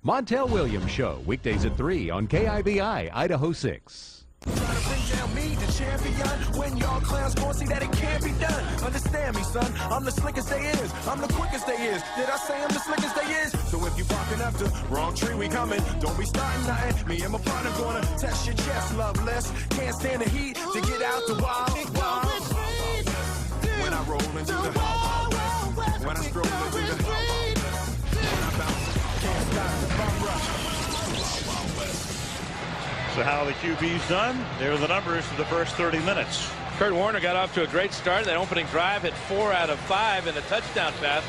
Montel Williams Show, weekdays at 3 on KIVI, Idaho 6. Trying to bring down me, the champion. When y'all clowns gon' see that it can't be done. Understand me, son. I'm the slickest they is. I'm the quickest they is. Did I say I'm the slickest they is? So if you barking up the wrong tree, we coming. Don't be starting nothing. Me and my partner gonna test your chest, loveless. Can't stand the heat to get out the wild. When I roll into the when I stroll into the when I bounce, can't stop the bum rush. So how the QB's done? There are the numbers for the first 30 minutes. Kurt Warner got off to a great start. That opening drive hit 4 out of 5 in a touchdown pass.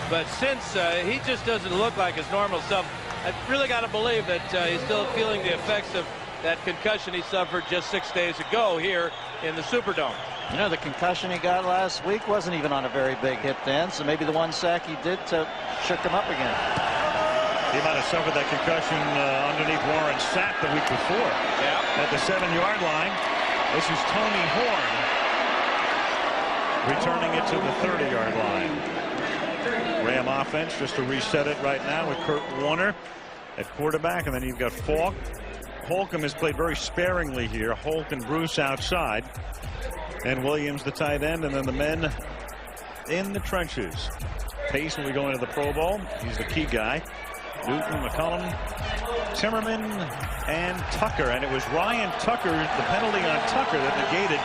But since he just doesn't look like his normal self, I really got to believe that he's still feeling the effects of that concussion he suffered just 6 days ago here in the Superdome. You know, the concussion he got last week wasn't even on a very big hit then, so maybe the one sack he did shook him up again. He might have suffered that concussion underneath Warren's sack the week before. Yeah. At the 7-yard line. This is Tony Horn returning it to the 30-yard line. Ram offense, just to reset it right now with Kurt Warner at quarterback, and then you've got Falk. Holcomb has played very sparingly here. Holt and Bruce outside, and Williams the tight end, and then the men in the trenches. Pace when we go into the Pro Bowl. He's the key guy. Newton, McCollum, Timmerman, and Tucker. And it was Ryan Tucker, the penalty on Tucker, that negated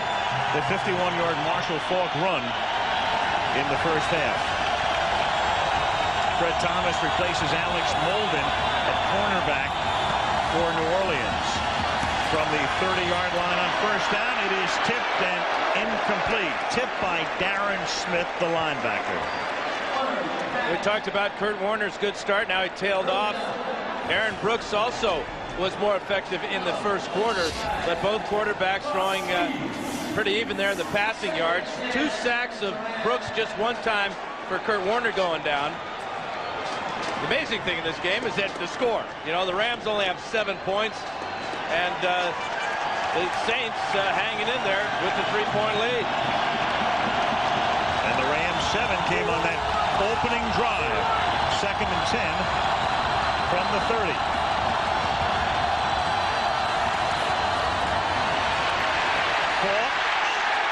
the 51-yard Marshall Faulk run in the first half. Fred Thomas replaces Alex Molden at cornerback for New Orleans. From the 30-yard line on first down, it is tipped and incomplete. Tipped by Darren Smith, the linebacker. We talked about Kurt Warner's good start. Now he tailed off. Aaron Brooks also was more effective in the first quarter, but both quarterbacks throwing pretty even there in the passing yards. 2 sacks of Brooks just one time for Kurt Warner going down. The amazing thing in this game is that the score. You know, the Rams only have 7 points, and the Saints hanging in there with the 3-point lead. And the Rams 7 came on that opening drive, 2nd and 10 from the 30. Falk,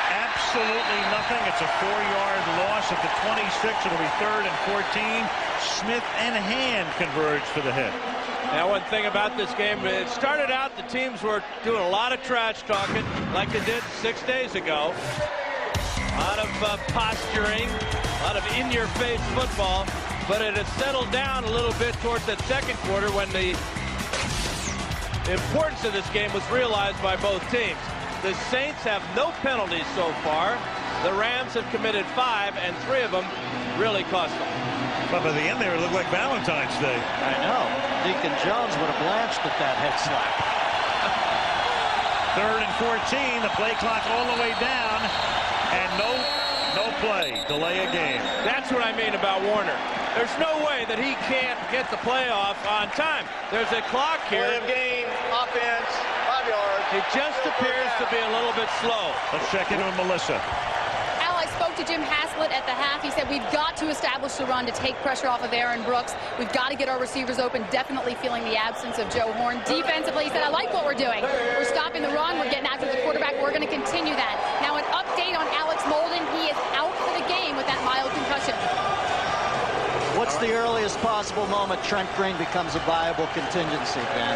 absolutely nothing. It's a 4-yard loss at the 26. It'll be 3rd and 14. Smith and Hand converge for the hit. Now, one thing about this game, it started out the teams were doing a lot of trash talking like they did 6 days ago. A lot of posturing, a lot of in-your-face football, but it has settled down a little bit towards that second quarter when the importance of this game was realized by both teams. The Saints have no penalties so far. The Rams have committed 5, and 3 of them really cost them. But by the end there, it looked like Valentine's Day. I know. Deacon Jones would have blanched at that head slap. 3rd and 14, the play clock all the way down, and no play. Delay a game. That's what I mean about Warner. There's no way that he can't get the playoff on time. There's a clock here. Play of game, offense, 5 yards. It just appears to be a little bit slow. Let's check in with Melissa. I spoke to Jim Haslett at the half. He said we've got to establish the run to take pressure off of Aaron Brooks. We've got to get our receivers open. Definitely feeling the absence of Joe Horn. Defensively, he said, I like what we're doing. We're stopping the run. We're getting after the quarterback. We're going to continue that. Now, an update on Alex Molden. He is out for the game with that mild concussion. What's the earliest possible moment Trent Green becomes a viable contingency, Ben?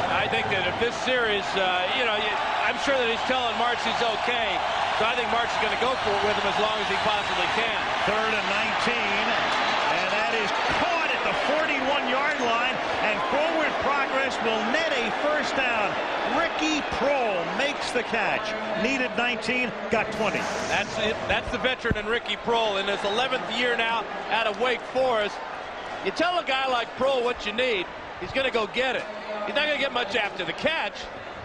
I think that if this series, I'm sure that he's telling March he's okay. So I think March is going to go for it with him as long as he possibly can. 3rd and 19, and that is caught at the 41-yard line, and forward progress will net a first down. Ricky Prohl makes the catch. Needed 19, got 20. That's it. That's the veteran in Ricky Prohl in his 11th year now out of Wake Forest. You tell a guy like Prohl what you need, he's going to go get it. He's not going to get much after the catch,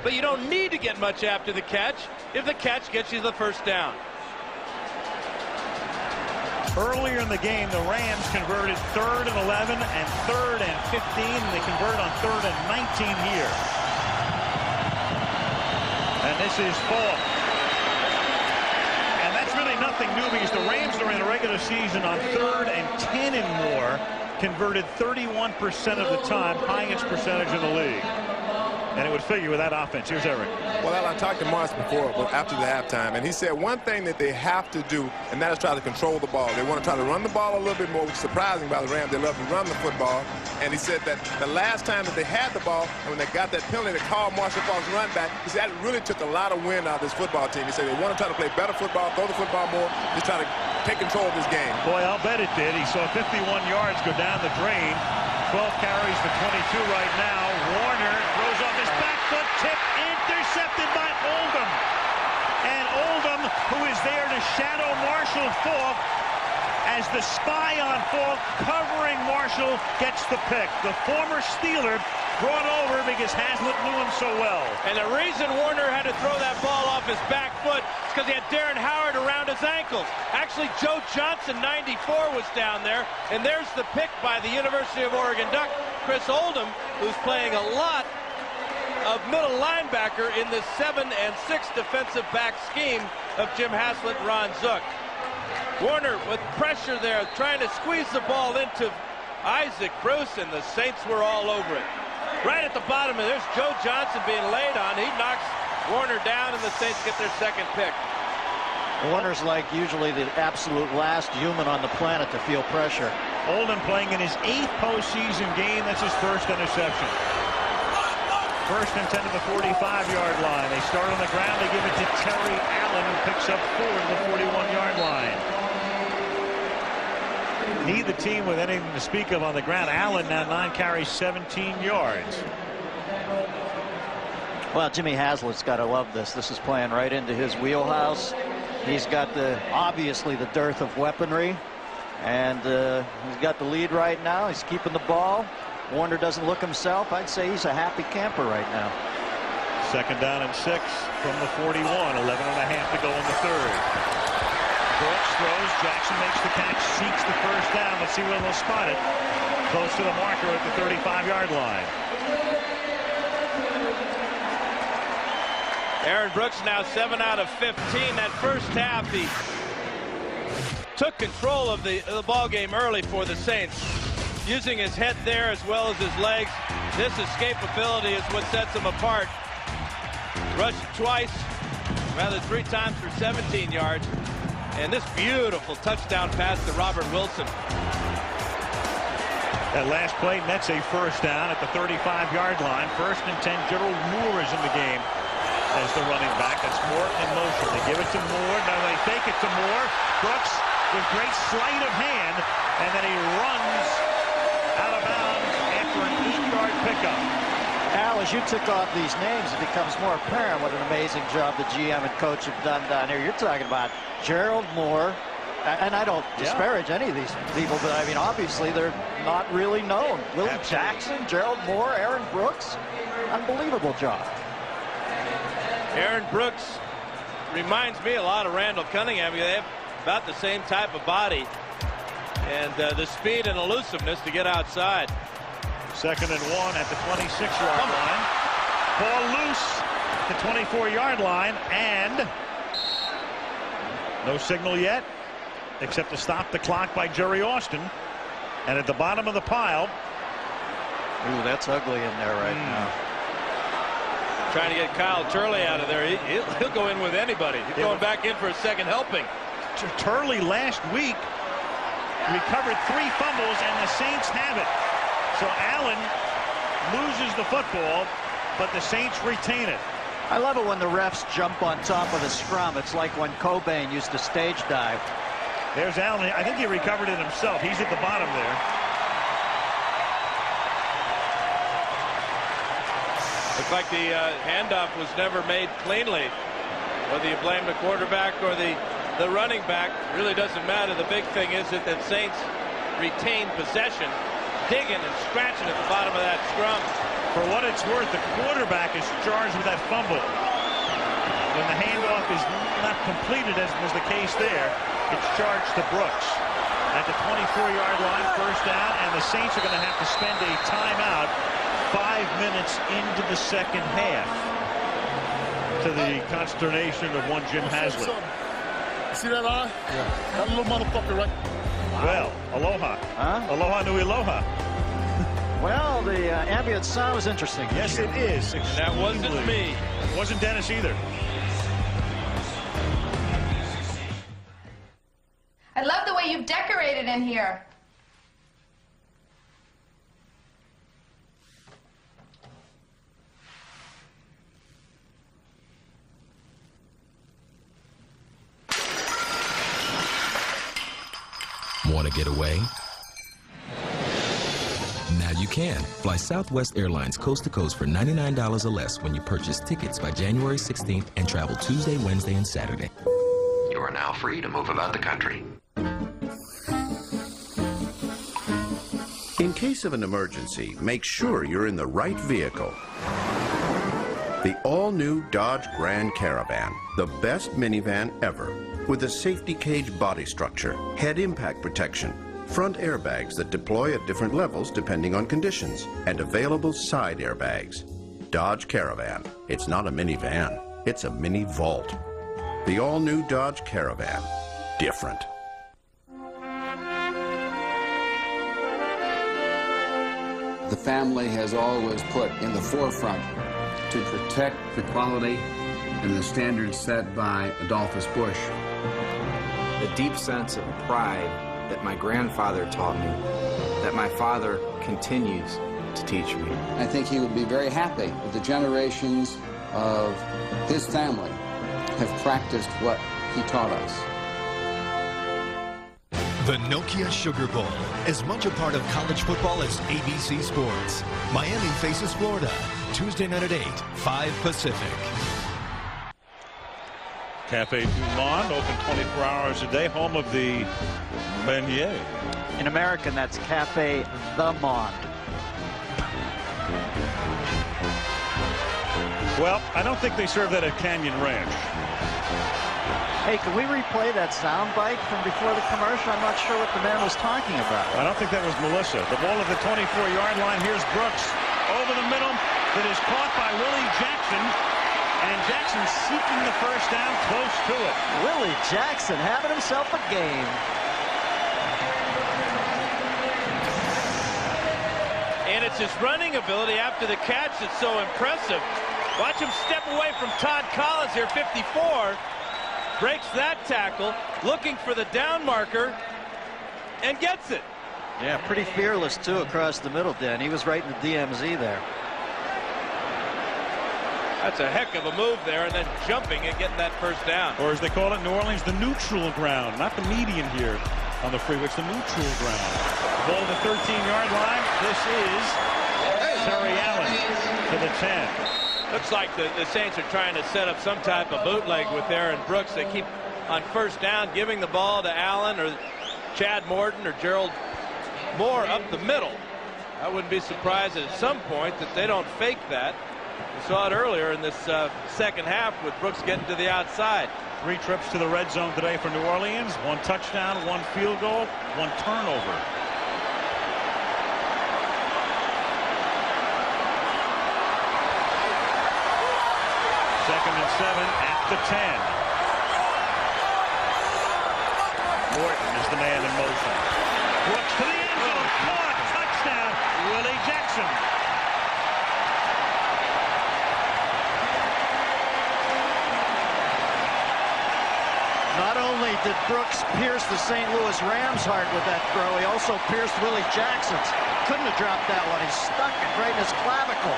but you don't need to get much after the catch if the catch gets you the first down. Earlier in the game, the Rams converted 3rd and 11 and 3rd and 15, and they convert on 3rd and 19 here. And this is Falk. And that's really nothing new because the Rams during the regular season on 3rd and 10 and more converted 31% of the time, highest percentage in the league. And it would figure with that offense. Here's Eric. Well, I talked to Morris before, but after the halftime, and he said one thing that they have to do, and that is try to control the ball. They want to try to run the ball a little bit more, which is surprising by the Rams. They love to run the football. And he said that the last time that they had the ball, and when they got that penalty to call Marshall Faulk's run back, he said that really took a lot of wind out of this football team. He said they want to try to play better football, throw the football more, just try to take control of this game. Boy, I'll bet it did. He saw 51 yards go down the drain. 12 carries for 22 right now. Warner throws off his back foot, tip, intercepted by Oldham. And Oldham, who is there to shadow Marshall Faulk, as the spy on Faulk, covering Marshall, gets the pick. The former Steeler brought over because Haslett knew him so well. And the reason Warner had to throw that ball off his back foot is because he had Darren Howard around his ankles. Actually, Joe Johnson, 94, was down there. And there's the pick by the University of Oregon Duck, Chris Oldham, who's playing a lot of middle linebacker in the 7 and 6 defensive back scheme of Jim Haslett and Ron Zook. Warner with pressure there, trying to squeeze the ball into Isaac Bruce, and the Saints were all over it. Right at the bottom, and there's Joe Johnson being laid on. He knocks Warner down, and the Saints get their second pick. Warner's like usually the absolute last human on the planet to feel pressure. Oldham playing in his 8th postseason game. That's his first interception. First and 10 to the 45-yard line. They start on the ground. They give it to Terry Allen, who picks up 4 to the 41-yard line. Neither team with anything to speak of on the ground. Allen now 9 carries, 17 yards. Well, Jimmy Haslett's got to love this. This is playing right into his wheelhouse. He's got obviously the dearth of weaponry, and he's got the lead right now. He's keeping the ball. Warner doesn't look himself. I'd say he's a happy camper right now. Second down and 6 from the 41. 11 and a half to go in the third. Brooks throws. Jackson makes the catch, seeks the first down. Let's see where they'll spot it. Close to the marker at the 35-yard line. Aaron Brooks now 7 out of 15. That first half, he took control of the ball game early for the Saints, using his head there as well as his legs. This escapability is what sets him apart. Rushed twice, rather 3 times for 17 yards. And this beautiful touchdown pass to Robert Wilson. That last play nets a first down at the 35-yard line. First and 10. Gerald Moore is in the game as the running back. That's Moore in motion. They give it to Moore. Now they fake it to Moore. Brooks with great sleight of hand, and then he runs out of bounds after an 8-yard pickup. Al, as you took off these names, it becomes more apparent what an amazing job the GM and coach have done down here. You're talking about Gerald Moore, and I don't disparage any of these people, but I mean, obviously they're not really known. Willie Jackson, Gerald Moore, Aaron Brooks, unbelievable job. Aaron Brooks reminds me a lot of Randall Cunningham. They have about the same type of body and the speed and elusiveness to get outside. Second and 1 at the 26-yard line. Ball loose at the 24-yard line, and no signal yet except to stop the clock by Jerry Austin. And at the bottom of the pile. Ooh, that's ugly in there right now. Trying to get Kyle Turley out of there. He'll go in with anybody. He's going back in for a second helping. Turley last week recovered 3 fumbles, and the Saints have it. So Allen loses the football, but the Saints retain it. I love it when the refs jump on top of the scrum. It's like when Cobain used to stage dive. There's Allen. I think he recovered it himself. He's at the bottom there. Looks like the handoff was never made cleanly. Whether you blame the quarterback or the running back, really doesn't matter. The big thing is that Saints retain possession, digging and scratching at the bottom of that scrum. For what it's worth, the quarterback is charged with that fumble. When the handoff is not completed, as was the case there, it's charged to Brooks. At the 24-yard line, first down, and the Saints are going to have to spend a timeout 5 minutes into the second half, to the consternation of one Jim Haslett. See that eye? Yeah. That little motherfucker right. Well, aloha. Huh? Aloha nui aloha. Well, the ambient sound was interesting. Yes, it is. That wasn't me. It wasn't Dennis either. I love the way you've decorated in here. Want to get away? Now you can. Fly Southwest Airlines coast to coast for $99 or less when you purchase tickets by January 16th and travel Tuesday, Wednesday, and Saturday. You are now free to move about the country. In case of an emergency, make sure you're in the right vehicle. The all-new Dodge Grand Caravan, the best minivan ever, with a safety cage body structure, head impact protection, front airbags that deploy at different levels depending on conditions, and available side airbags. Dodge Caravan. It's not a minivan, it's a mini vault. The all-new Dodge Caravan. Different. The family has always put in the forefront to protect the quality and the standards set by Adolphus Bush. The deep sense of pride that my grandfather taught me, that my father continues to teach me. I think he would be very happy that the generations of his family have practiced what he taught us. The Nokia Sugar Bowl, as much a part of college football as ABC Sports. Miami faces Florida, Tuesday night at 8, 5 Pacific. Cafe Du Monde, open 24 hours a day, home of the beignet. In American, that's Cafe The Monde. Well, I don't think they serve that at Canyon Ranch. Hey, can we replay that sound bite from before the commercial? I'm not sure what the man was talking about. I don't think that was Melissa. The ball at the 24-yard line. Here's Brooks over the middle. That is caught by Willie Jackson. And Jackson seeking the first down, close to it. Willie Jackson having himself a game. And it's his running ability after the catch that's so impressive. Watch him step away from Todd Collins here, 54. Breaks that tackle, looking for the down marker, and gets it. Yeah, pretty fearless, too, across the middle, Dan. He was right in the DMZ there. That's a heck of a move there, and then jumping and getting that first down. Or as they call it in New Orleans, the neutral ground. Not the median here on the freeway. It's the neutral ground. Ball to the 13-yard line. This is Terry Allen to the 10. Looks like the Saints are trying to set up some type of bootleg with Aaron Brooks. They keep on first down giving the ball to Allen or Chad Morton or Gerald Moore up the middle. I wouldn't be surprised at some point that they don't fake that. We saw it earlier in this second half with Brooks getting to the outside. 3 trips to the red zone today for New Orleans. 1 touchdown, 1 field goal, 1 turnover. Second and 7 at the 10. Morton is the man in motion. Brooks to the end zone. Caught. Touchdown. Willie Jackson. Not only did Brooks pierce the St. Louis Rams' heart with that throw, he also pierced Willie Jackson's. Couldn't have dropped that one. He stuck it right in his clavicle.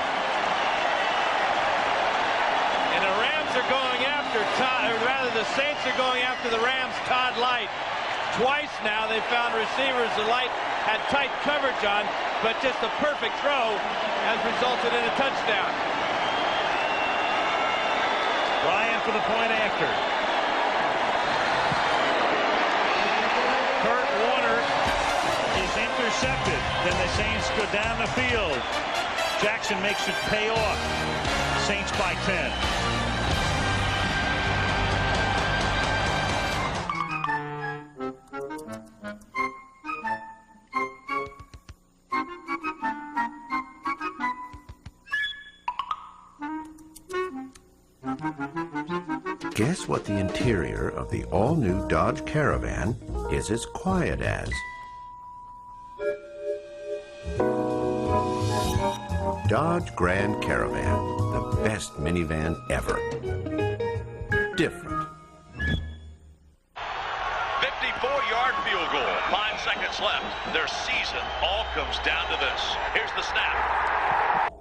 And the Rams are going after Todd, or rather the Saints are going after the Rams' Todd Light. Twice now they found receivers the Light had tight coverage on, but just a perfect throw has resulted in a touchdown. Ryan for the point after. Kurt Warner is intercepted. Then the Saints go down the field. Jackson makes it pay off. Saints by 10. Guess what the interior of the all-new Dodge Caravan is as quiet as? Dodge Grand Caravan, the best minivan ever. Different. 54-yard field goal. 5 seconds left. Their season all comes down to this. Here's the snap.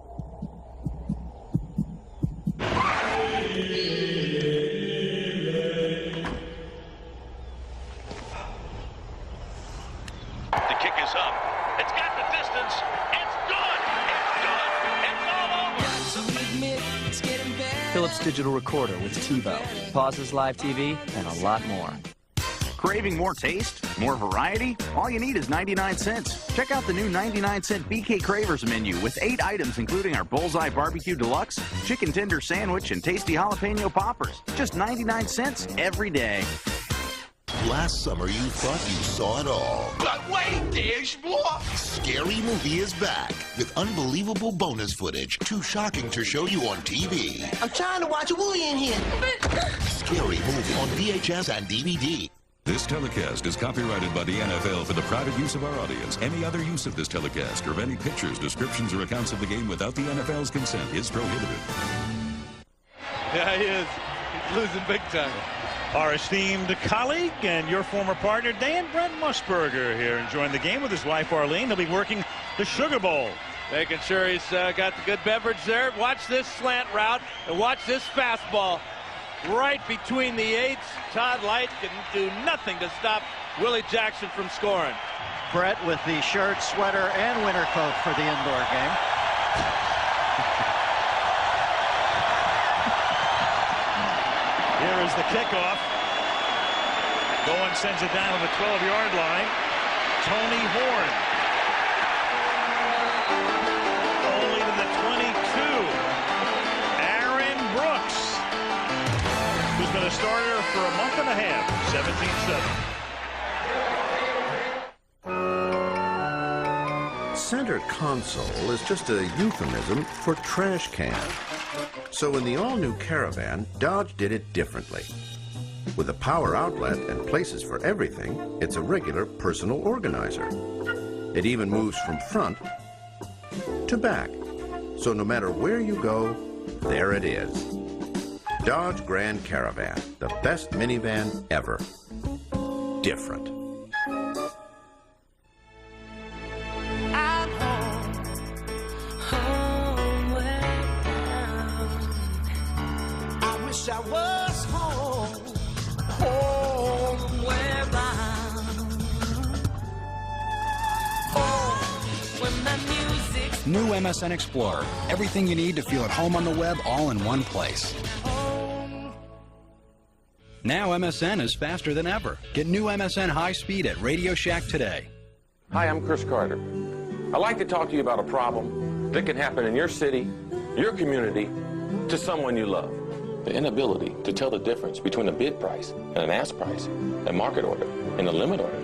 The kick is up. It's got the distance. It's good. It's good. It's all over. Philips Digital Recorder with TiVo. Pauses live TV and a lot more. Craving more taste? More variety? All you need is 99 cents. Check out the new 99-cent BK Cravers menu with 8 items including our Bullseye Barbecue Deluxe, Chicken Tender Sandwich, and Tasty Jalapeno Poppers. Just 99 cents every day. Last summer, you thought you saw it all. But wait, there's more. Scary Movie is back with unbelievable bonus footage, too shocking to show you on TV. I'm trying to watch a movie in here. Scary Movie on VHS and DVD. This telecast is copyrighted by the NFL for the private use of our audience. Any other use of this telecast or of any pictures, descriptions, or accounts of the game without the NFL's consent is prohibited. Yeah, he is. He's losing big time. Our esteemed colleague and your former partner, Dan Brent Musburger, here enjoying the game with his wife, Arlene. He'll be working the Sugar Bowl. Making sure he's got the good beverage there. Watch this slant route and watch this fastball. Right between the eights. Todd Light can do nothing to stop Willie Jackson from scoring. Brett with the shirt, sweater, and winter coat for the indoor game. Here is the kickoff. Bowen sends it down to the 12-yard line. Tony Horn. Only to the 22. Aaron Brooks, who's been a starter for a month and a half. 17-7. Center console is just a euphemism for trash can. So in the all-new Caravan, Dodge did it differently. With a power outlet and places for everything, it's a regular personal organizer. It even moves from front to back. So no matter where you go, there it is. Dodge Grand Caravan, the best minivan ever. Different. I was home, homeward bound. When the music's New MSN Explorer. Everything you need to feel at home on the web, all in one place. Now MSN is faster than ever. Get new MSN high speed at Radio Shack today. Hi, I'm Chris Carter. I'd like to talk to you about a problem that can happen in your city, your community, to someone you love. The inability to tell the difference between a bid price and an ask price, a market order and a limit order.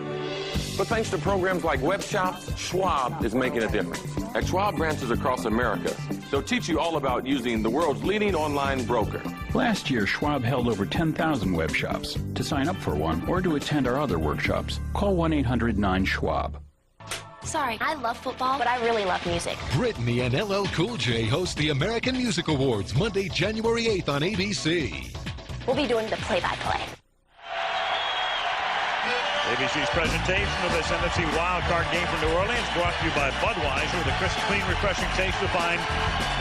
But thanks to programs like Web Shops, Schwab is making a difference. At Schwab branches across America, they'll teach you all about using the world's leading online broker. Last year, Schwab held over 10,000 web shops. To sign up for one or to attend our other workshops, call 1-800-9-SCHWAB. Sorry, I love football, but I really love music. Britney and LL Cool J host the American Music Awards Monday, January 8th on ABC. We'll be doing the play-by-play. ABC's presentation of this NFC wildcard game from New Orleans brought to you by Budweiser, with a crisp, clean, refreshing taste you'll find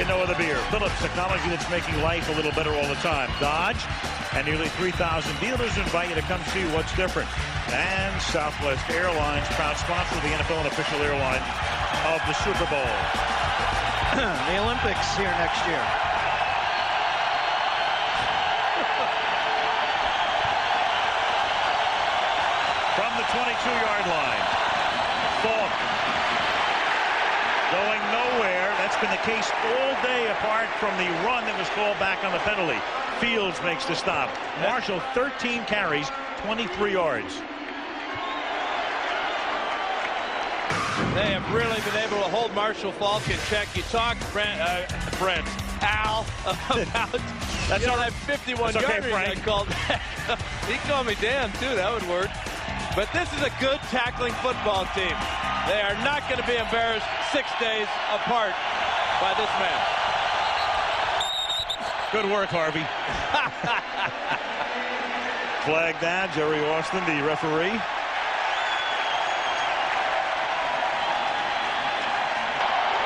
in no other beer. Phillips, technology that's making life a little better all the time. Dodge and nearly 3,000 dealers invite you to come see what's different. And Southwest Airlines, proud sponsor of the NFL and official airline of the Super Bowl. The Olympics here next year. From the 22-yard line, Falk going nowhere. That's been the case all day apart from the run that was called back on the penalty. Fields makes the stop. Marshall, 13 carries, 23 yards. They have really been able to hold Marshall Falk in check. You talked, Al, about that's that 51-yarder I called. He called me Dan, too. That would work. But this is a good tackling football team. They are not going to be embarrassed 6 days apart by this man. Good work, Harvey. Flag down. Jerry Austin, the referee.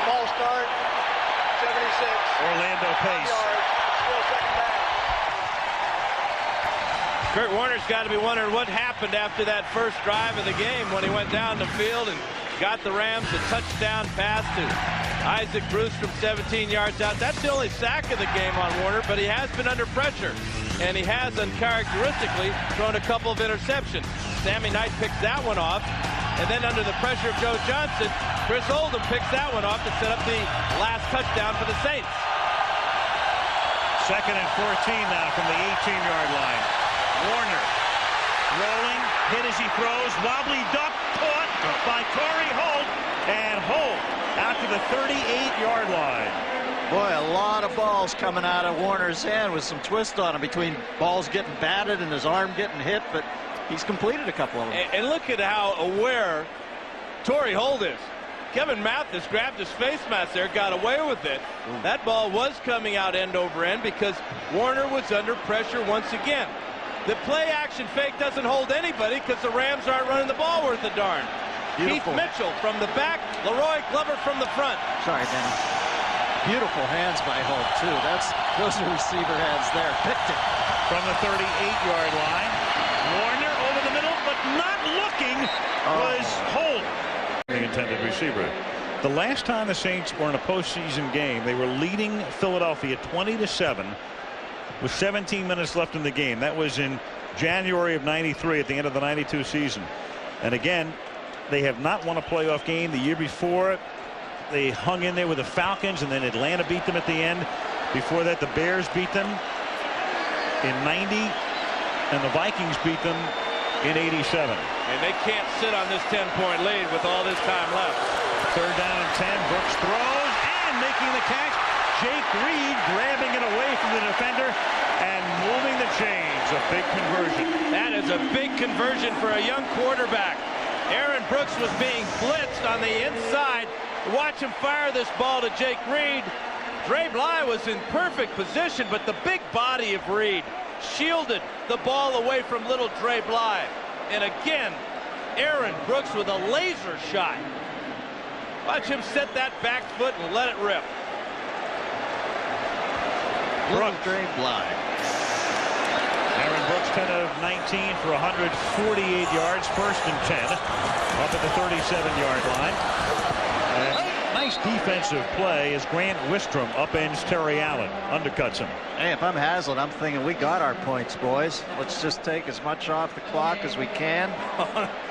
Ball start, 76. Orlando pace. Still second down. Kurt Warner's got to be wondering what happened after that first drive of the game when he went down the field and got the Rams a touchdown pass to Isaac Bruce from 17 yards out. That's the only sack of the game on Warner, but he has been under pressure, and he has uncharacteristically thrown a couple of interceptions. Sammy Knight picks that one off, and then under the pressure of Joe Johnson, Chris Oldham picks that one off to set up the last touchdown for the Saints. 2nd and 14 now from the 18-yard line. Warner rolling, hit as he throws, wobbly duck, caught by Torrey Holt, and Holt out to the 38-yard line. Boy, a lot of balls coming out of Warner's hand with some twist on him between balls getting batted and his arm getting hit, but he's completed a couple of them. And look at how aware Torrey Holt is. Kevin Mathis grabbed his face mask there, got away with it. That ball was coming out end over end because Warner was under pressure once again. The play action fake doesn't hold anybody because the Rams aren't running the ball worth a darn. Beautiful. Keith Mitchell from the back, Leroy Glover from the front. Sorry, Denny. Beautiful hands by Holt, too. Those are receiver hands there. Picked it. From the 38-yard line. Warner over the middle, but not looking was Holt. The intended receiver. The last time the Saints were in a postseason game, they were leading Philadelphia 20-7 with 17 minutes left in the game. That was in January of '93 at the end of the '92 season. And again, they have not won a playoff game. The year before, they hung in there with the Falcons, and then Atlanta beat them at the end. Before that, the Bears beat them in '90, and the Vikings beat them in '87. And they can't sit on this 10-point lead with all this time left. 3rd down and 10. Brooks throws and making the catch. Jake Reed grabbing it away from the defender and moving the chains. A big conversion. That is a big conversion for a young quarterback. Aaron Brooks was being blitzed on the inside. Watch him fire this ball to Jake Reed. Dre Bly was in perfect position, but the big body of Reed shielded the ball away from little Dre Bly. And again, Aaron Brooks with a laser shot. Watch him set that back foot and let it rip. Brooks. Dre Bly. Aaron Brooks 10 of 19 for 148 yards. 1st and 10 up at the 37-yard line. And nice defensive play as Grant Wistrom upends Terry Allen, undercuts him. Hey, if I'm Haslam, I'm thinking we got our points, boys. Let's just take as much off the clock as we can.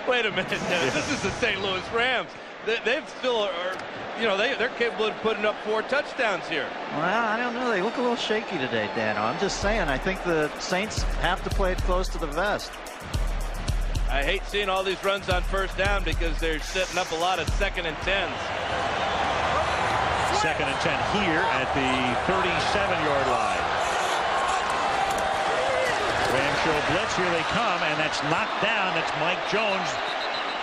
Wait a minute. This is the St. Louis Rams. They've still are, you know, they're capable of putting up 4 touchdowns here. Well, I don't know. They look a little shaky today, Dano. I'm just saying, I think the Saints have to play it close to the vest. I hate seeing all these runs on 1st down because they're setting up a lot of 2nd and 10s. 2nd and 10 here at the 37-yard line. Rams show blitz. Here they come, and that's knocked down. That's Mike Jones,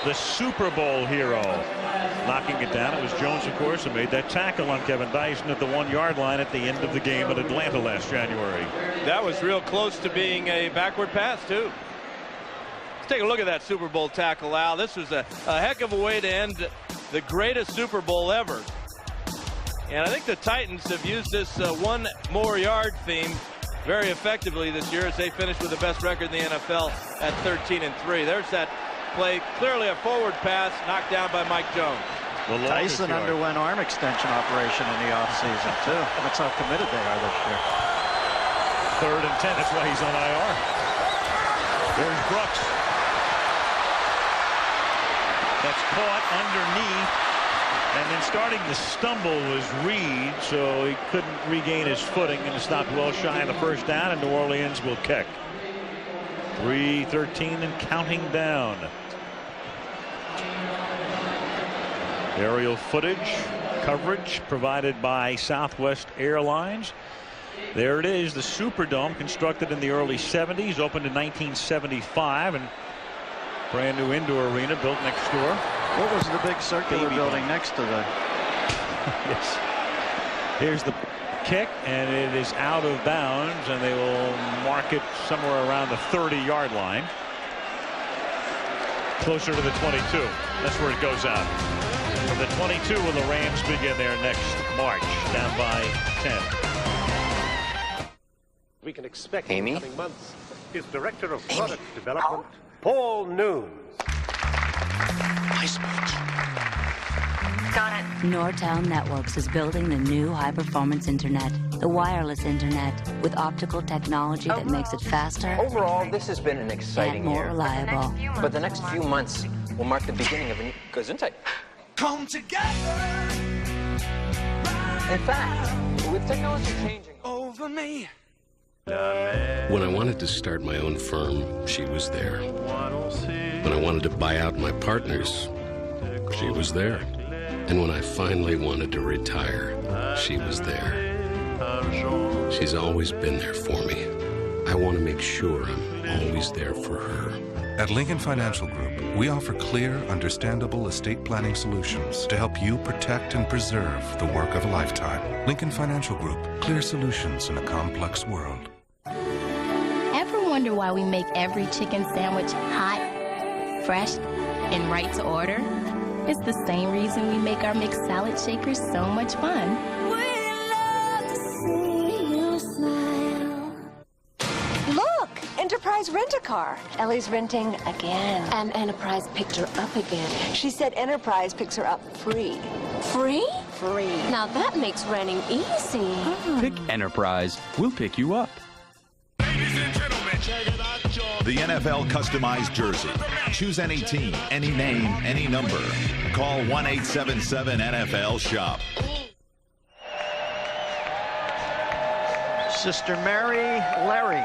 the Super Bowl hero, knocking it down. It was Jones, of course, who made that tackle on Kevin Dyson at the 1-yard line at the end of the game at Atlanta last January. That was real close to being a backward pass, too. Let's take a look at that Super Bowl tackle, Al. This was a heck of a way to end the greatest Super Bowl ever. And I think the Titans have used this 1 more yard theme very effectively this year as they finish with the best record in the NFL at 13-3. There's that play, clearly a forward pass knocked down by Mike Jones. Tyson underwent arm extension operation in the offseason, too. That's how committed they are this year. 3rd and 10. That's why he's on IR. There's Brooks. That's caught underneath. And then starting to stumble was Reed, so he couldn't regain his footing, and stopped well shy of the 1st down, and New Orleans will kick. 3:13 and counting down. Aerial footage coverage provided by Southwest Airlines. There it is, the Superdome, constructed in the early 70s, opened in 1975, and brand new indoor arena built next door. What was the big circular building next to the? Yes. Here's the kick, and it is out of bounds, and they will mark it somewhere around the 30-yard line. Closer to the 22. That's where it goes out. From the 22 will the Rams begin their next march, down by 10. We can expect in the coming months is Director of Product Development, Paul Noon. Got it. Nortel Networks is building the new high-performance internet, the wireless internet, with optical technology that makes it faster. Overall, this has been an exciting and more year. reliable. But the next few months will mark the beginning of a new Gesundheit. Come together. In fact, with technology changing over me. When I wanted to start my own firm, she was there. When I wanted to buy out my partners, she was there. And when I finally wanted to retire, she was there. She's always been there for me. I want to make sure I'm always there for her. At Lincoln Financial Group, we offer clear, understandable estate planning solutions to help you protect and preserve the work of a lifetime. Lincoln Financial Group, clear solutions in a complex world. Ever wonder why we make every chicken sandwich hot, fresh, and right to order? It's the same reason we make our mixed salad shakers so much fun. Look, Enterprise Rent-A-Car. Ellie's renting again. And Enterprise picked her up again. She said Enterprise picks her up free. Free? Free. Now that makes renting easy. Pick Enterprise. We'll pick you up. The NFL customized jersey. Choose any team, any name, any number. Call 1-877-NFL-SHOP. Sister Mary, Larry.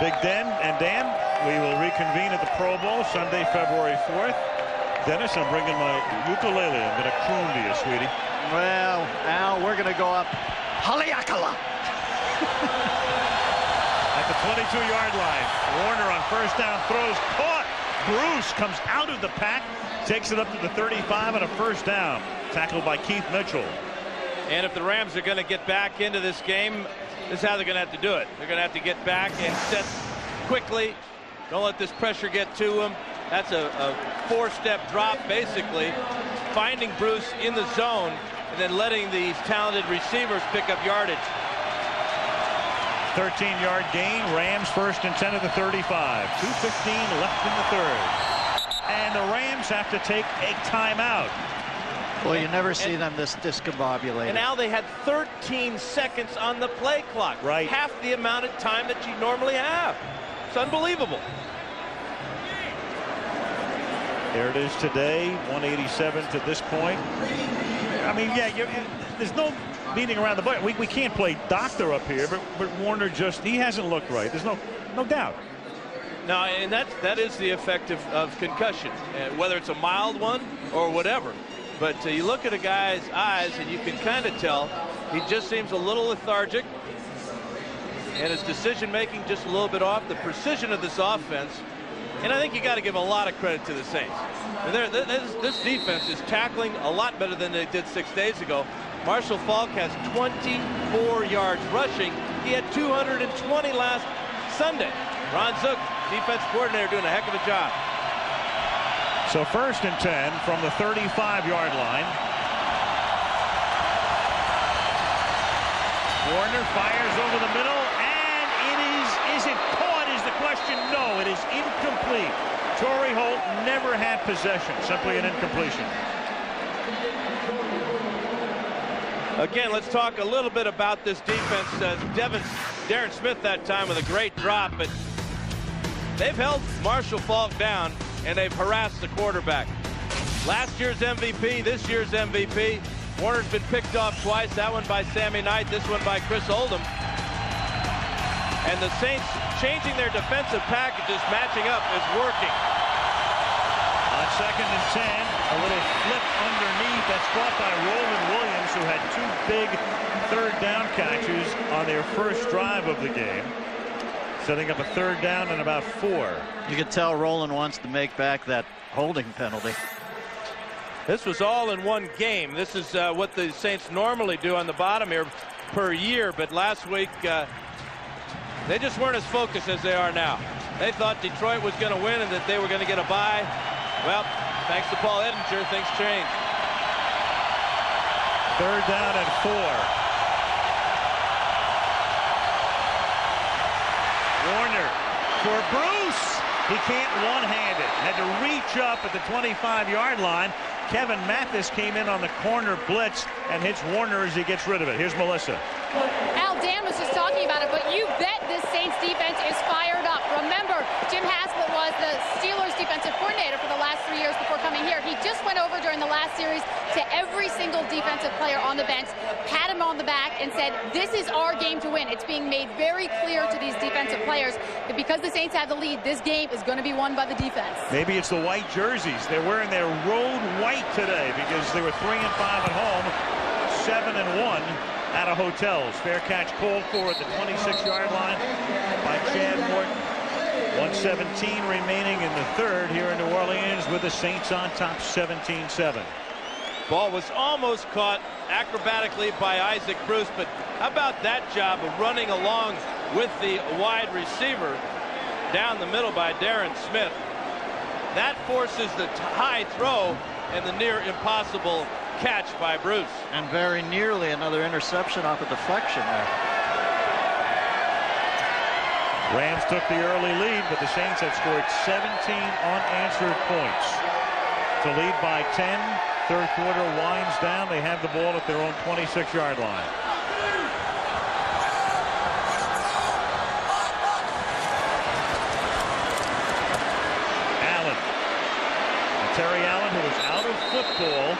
Big Dan and Dan, we will reconvene at the Pro Bowl Sunday, February 4th. Dennis, I'm bringing my ukulele. I'm going to croon to you, sweetie. Well, Al, we're going to go up Haleakala. At the 22-yard line, Warner on first down throws, caught. Bruce comes out of the pack, takes it up to the 35 on a first down. Tackled by Keith Mitchell. And if the Rams are going to get back into this game, this is how they're going to have to do it. They're going to have to get back and set quickly. Don't let this pressure get to them. That's a four-step drop, basically. Finding Bruce in the zone and then letting these talented receivers pick up yardage. 13-yard gain. Rams first and 10 at the 35. 2:15 left in the third. And the Rams have to take a timeout. Well, you never see them this discombobulated. And now they had 13 seconds on the play clock. Right. Half the amount of time that you normally have. It's unbelievable. There it is today. 187 to this point. I mean, yeah, there's no beating around the bush. We can't play doctor up here, but Warner he hasn't looked right. There's no doubt. No, and that is the effect of concussion, whether it's a mild one or whatever. But you look at a guy's eyes and you can kind of tell he just seems a little lethargic, and his decision making just a little bit off. The precision of this offense, and I think you got to give a lot of credit to the Saints. This defense is tackling a lot better than they did 6 days ago. Marshall Faulk has 24 yards rushing. He had 220 last Sunday. Ron Zook, defense coordinator, doing a heck of a job. So first and 10 from the 35-yard line. Warner fires over the middle, and is it caught is the question? No, it is incomplete. Torrey Holt never had possession, simply an incompletion. Again, let's talk a little bit about this defense. Darren Smith that time with a great drop, but they've held Marshall Faulk down, and they've harassed the quarterback. Last year's MVP, this year's MVP. Warner's been picked off twice, that one by Sammy Knight, this one by Chris Oldham. And the Saints changing their defensive packages, matching up, is working. On second and 10, a little flip underneath. That's caught by Roland Williams, who had two big third down catches on their first drive of the game. Setting up a third down and about 4. You can tell Roland wants to make back that holding penalty. This was all in one game. This is what the Saints normally do on the bottom here per year, but last week they just weren't as focused as they are now. They thought Detroit was going to win and that they were going to get a bye. Well, thanks to Paul Edinger, things changed. 3rd down and 4. Warner for Bruce. He can't one-hand it. Had to reach up at the 25-yard line. Kevin Mathis came in on the corner blitz and hits Warner as he gets rid of it. Here's Melissa. Al, Dan was just talking about it, but you bet this Saints defense is fired up. Remember, Jim Haslett was the Steelers defensive coordinator for the last 3 years before coming here. He just went over during the last series to every single defensive player on the bench, pat him on the back, and said, this is our game to win. It's being made very clear to these defensive players that because the Saints have the lead, this game is going to be won by the defense. Maybe it's the white jerseys. They're wearing their road white today because they were 3 and 5 at home, 7 and 1 out of hotels. Fair catch called for at the 26-yard line by Chad Morton. 1:17 remaining in the 3rd here in New Orleans with the Saints on top 17-7. Ball was almost caught acrobatically by Isaac Bruce, but how about that job of running along with the wide receiver down the middle by Darren Smith? That forces the high throw and the near impossible catch by Bruce. And very nearly another interception off a deflection there. Rams took the early lead, but the Saints have scored 17 unanswered points to lead by 10. 3rd quarter winds down. They have the ball at their own 26-yard line. Allen. Terry Allen, who was out of football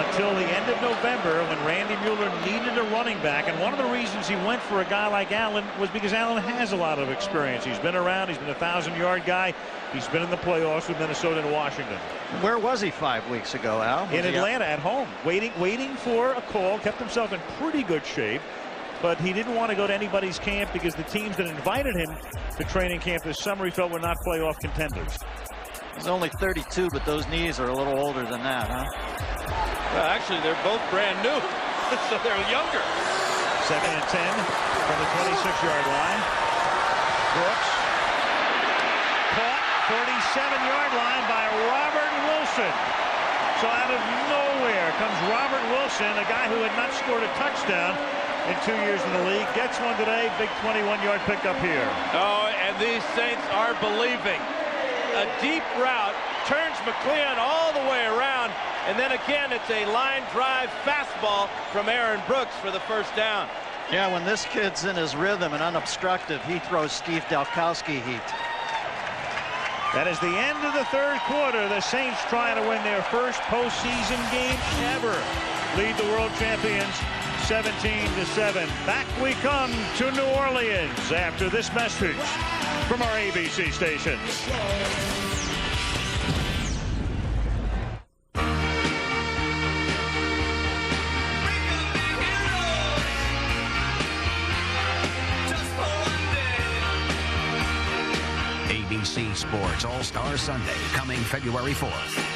until the end of November when Randy Mueller needed a running back. And one of the reasons he went for a guy like Allen was because Allen has a lot of experience. He's been around. He's been a 1,000-yard guy. He's been in the playoffs with Minnesota and Washington. Where was he 5 weeks ago, Al? In Atlanta at home, waiting for a call. Kept himself in pretty good shape. But he didn't want to go to anybody's camp because the teams that invited him to training camp this summer he felt were not playoff contenders. He's only 32, but those knees are a little older than that, huh? Well, actually, they're both brand new, so they're younger. 2nd and 10 from the 26-yard line. Brooks caught 47-yard line by Robert Wilson. So out of nowhere comes Robert Wilson, a guy who had not scored a touchdown in 2 years in the league. Gets one today. Big 21-yard pickup here. Oh, and these Saints are believing. A deep route, turns McLeon all the way around, and then again it's a line drive fastball from Aaron Brooks for the 1st down. Yeah, when this kid's in his rhythm and unobstructed, he throws Steve Dalkowski heat. That is the end of the 3rd quarter. The Saints trying to win their first postseason game ever. Lead the world champions 17-7. Back we come to New Orleans after this message from our ABC stations. ABC Sports All-Star Sunday, coming February 4th.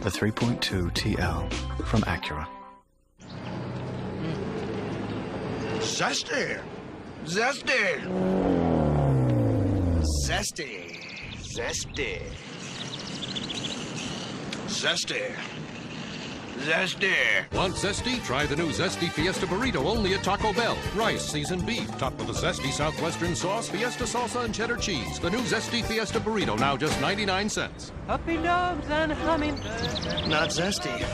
The 3.2 TL from Acura. Zesty. Zesty. Zesty. Zesty. Zesty. Zesty. Want Zesty? Try the new Zesty Fiesta Burrito only at Taco Bell. Rice, seasoned beef, topped with a Zesty Southwestern sauce, Fiesta salsa, and cheddar cheese. The new Zesty Fiesta Burrito, now just 99 cents. Puppy dogs and hummingbirds. Not Zesty.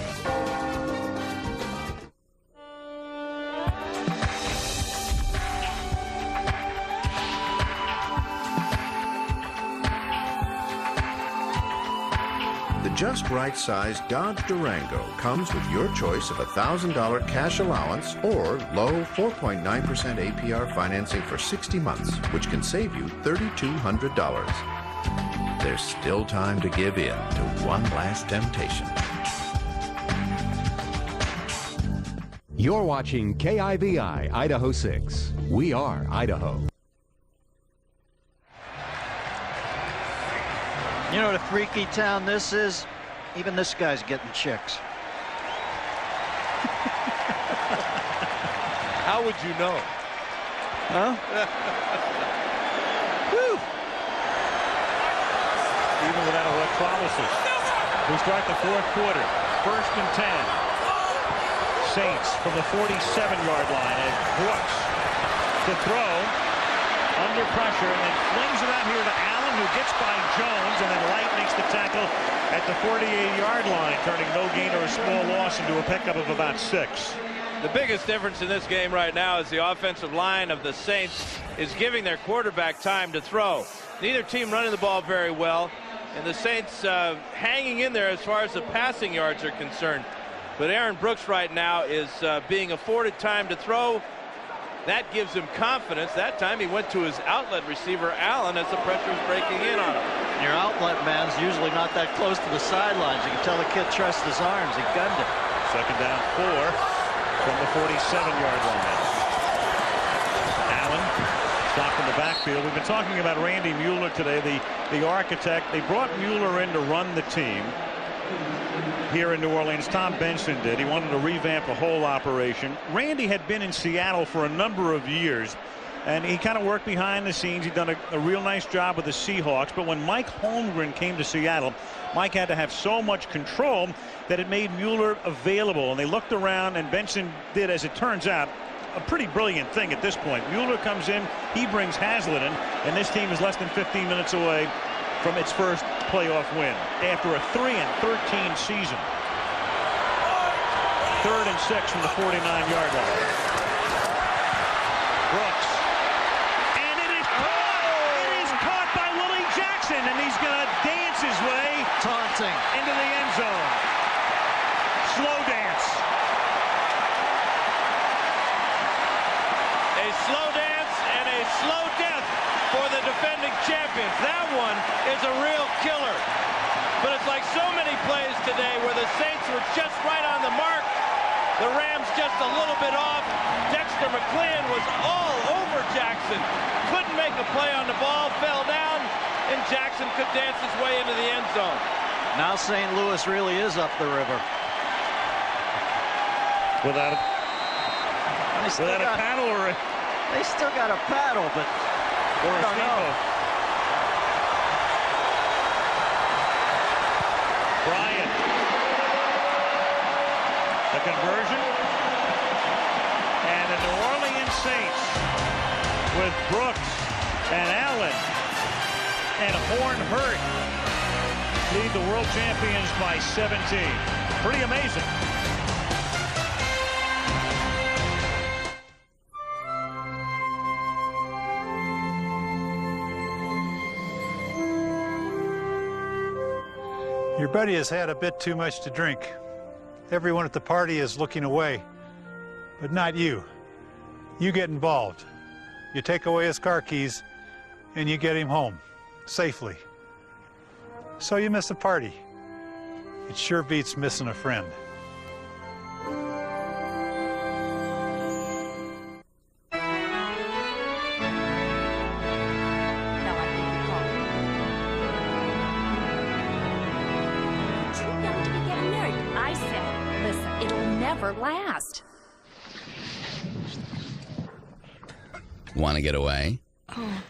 The just right-sized Dodge Durango comes with your choice of $1,000 cash allowance or low 4.9% APR financing for 60 months, which can save you $3,200. There's still time to give in to one last temptation. You're watching KIVI Idaho 6. We are Idaho. You know what a freaky town this is? Even this guy's getting chicks. How would you know? Huh? Woo. Even without electrolysis. We start the fourth quarter. 1st and 10. Saints from the 47-yard line. And Brooks to throw under pressure and then flings it out here to Allen, who gets by Jones, and then Light makes the tackle at the 48-yard line, turning no gain or a small loss into a pickup of about 6. The biggest difference in this game right now is the offensive line of the Saints is giving their quarterback time to throw. Neither team running the ball very well, and the Saints hanging in there as far as the passing yards are concerned. But Aaron Brooks right now is being afforded time to throw. That gives him confidence. That time he went to his outlet receiver, Allen, as the pressure is breaking in on him. Your outlet man's usually not that close to the sidelines. You can tell the kid trusts his arms. He gunned it. 2nd down 4 from the 47-yard line. Allen stopped in the backfield. We've been talking about Randy Mueller today, the architect. They brought Mueller in to run the team here in New Orleans. Tom Benson did. He wanted to revamp the whole operation. Randy had been in Seattle for a number of years, and he kind of worked behind the scenes. He'd done a real nice job with the Seahawks, but when Mike Holmgren came to Seattle, Mike had to have so much control that it made Mueller available, and they looked around, and Benson did, as it turns out, a pretty brilliant thing at this point. Mueller comes in, he brings Haslett in, and this team is less than 15 minutes away from its first playoff win after a 3-13 season. 3rd and 6 from the 49-yard line. Brooks, and it is caught. It is caught by Willie Jackson, and he's going to dance his way taunting into the end zone. Slow dance. A slow dance and a slow death for the defending champions. That one is a real killer. But it's like so many plays today where the Saints were just right on the mark. The Rams just a little bit off. Dexter McClean was all over Jackson. Couldn't make a play on the ball, fell down, and Jackson could dance his way into the end zone. Now St. Louis really is up the river. Without a paddle or a... They still got a paddle, but or a steamboat. Bryant. The conversion. And the New Orleans Saints with Brooks and Allen and Horn Hurt lead the world champions by 17. Pretty amazing. Your buddy has had a bit too much to drink. Everyone at the party is looking away, but not you. You get involved. You take away his car keys, and you get him home, safely. So you miss a party. It sure beats missing a friend. Last. Want to get away? Oh.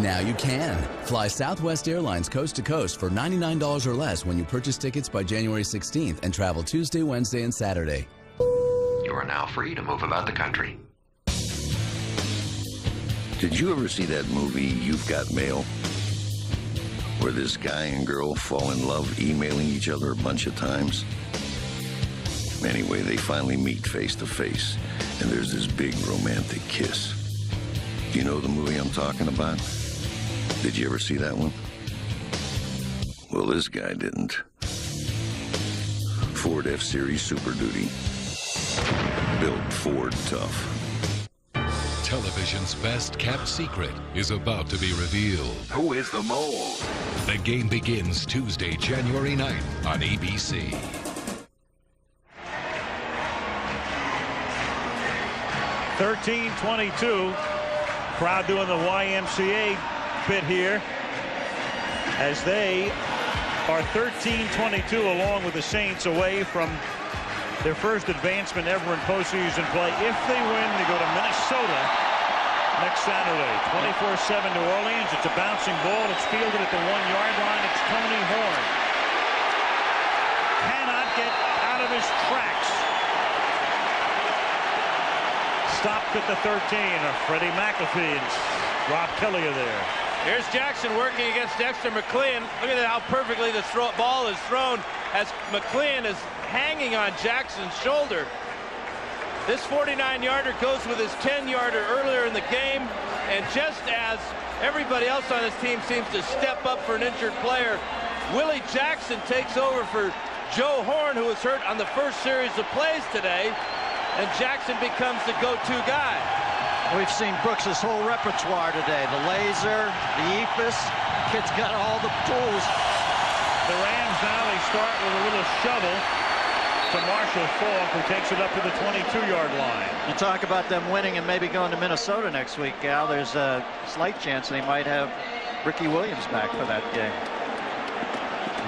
Now you can. Fly Southwest Airlines coast to coast for $99 or less when you purchase tickets by January 16th and travel Tuesday, Wednesday, and Saturday. You are now free to move about the country. Did you ever see that movie, You've Got Mail? Where this guy and girl fall in love emailing each other a bunch of times? Anyway, they finally meet face to face, and there's this big romantic kiss. Do you know the movie I'm talking about? Did you ever see that one? Well, this guy didn't. Ford F-Series Super Duty. Built Ford tough. Television's best-kept secret is about to be revealed. Who is the mole? The game begins Tuesday, January 9th on ABC. (13-22). Crowd doing the YMCA bit here as they are 13-22 along with the Saints away from their first advancement ever in postseason play. If they win, they go to Minnesota next Saturday. 24-7 New Orleans. It's a bouncing ball. It's fielded at the 1-yard line. It's Tony Horn. Cannot get out of his tracks. Stopped at the 13. Freddie McAfee and Rob Kelly are there. Here's Jackson working against Dexter McLean. Look at how perfectly the ball is thrown as McLean is hanging on Jackson's shoulder. This 49-yarder goes with his 10-yarder earlier in the game, and just as everybody else on his team seems to step up for an injured player, Willie Jackson takes over for Joe Horn, who was hurt on the first series of plays today, and Jackson becomes the go-to guy. We've seen Brooks' whole repertoire today. The laser, the EFIS. Kid's got all the tools. The Rams now, they start with a little shovel to Marshall Faulk, who takes it up to the 22-yard line. You talk about them winning and maybe going to Minnesota next week, Al. There's a slight chance they might have Ricky Williams back for that game.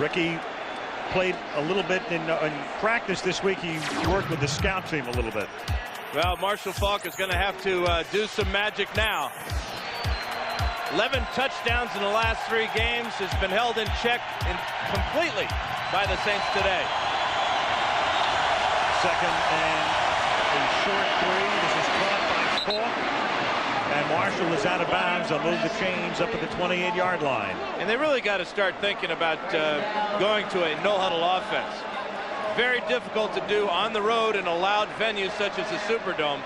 Ricky played a little bit in practice this week. He worked with the scout team a little bit. Well, Marshall Faulk is going to have to do some magic now. 11 touchdowns in the last 3 games, has been held in check completely by the Saints today. Second and a short 3. This is caught by Faulk. And Marshall is out of bounds. They'll move the chains up at the 28-yard line. And they really got to start thinking about going to a no-huddle offense. Very difficult to do on the road in a loud venue such as the Superdome.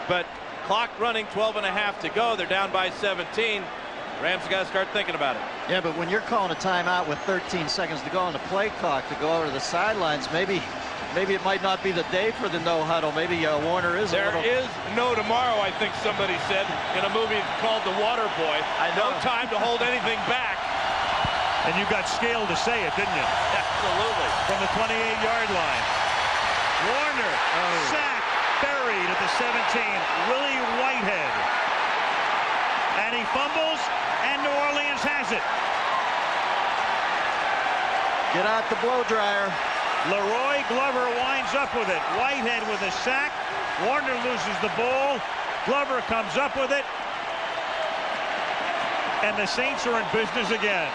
But clock running, 12.5 to go. They're down by 17. Rams got to start thinking about it. Yeah, but when you're calling a timeout with 13 seconds to go on the play clock to go over to the sidelines, maybe it might not be the day for the no-huddle. Maybe Warner is There is no tomorrow, I think somebody said in a movie called The Water Boy. No time to hold anything back. And you got scale to say it, didn't you? Absolutely. From the 28-yard line. Warner, sack, buried at the 17. Willie Whitehead. And he fumbles, and New Orleans has it. Get out the blow dryer. Leroy Glover winds up with it. Whitehead with a sack. Warner loses the ball. Glover comes up with it. And the Saints are in business again.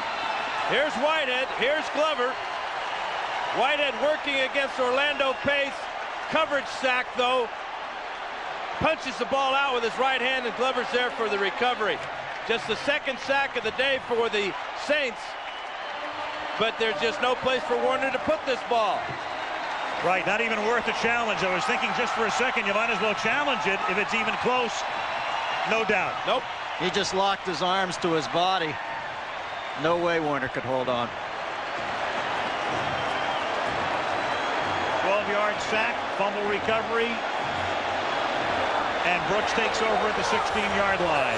Here's Whitehead. Here's Glover. Whitehead working against Orlando Pace. Coverage sack, though. Punches the ball out with his right hand, and Glover's there for the recovery. Just the second sack of the day for the Saints. But there's just no place for Warner to put this ball. Right, not even worth a challenge. I was thinking just for a second, you might as well challenge it if it's even close. No doubt. Nope. He just locked his arms to his body. No way Warner could hold on. 12-yard sack, fumble recovery. And Brooks takes over at the 16-yard line.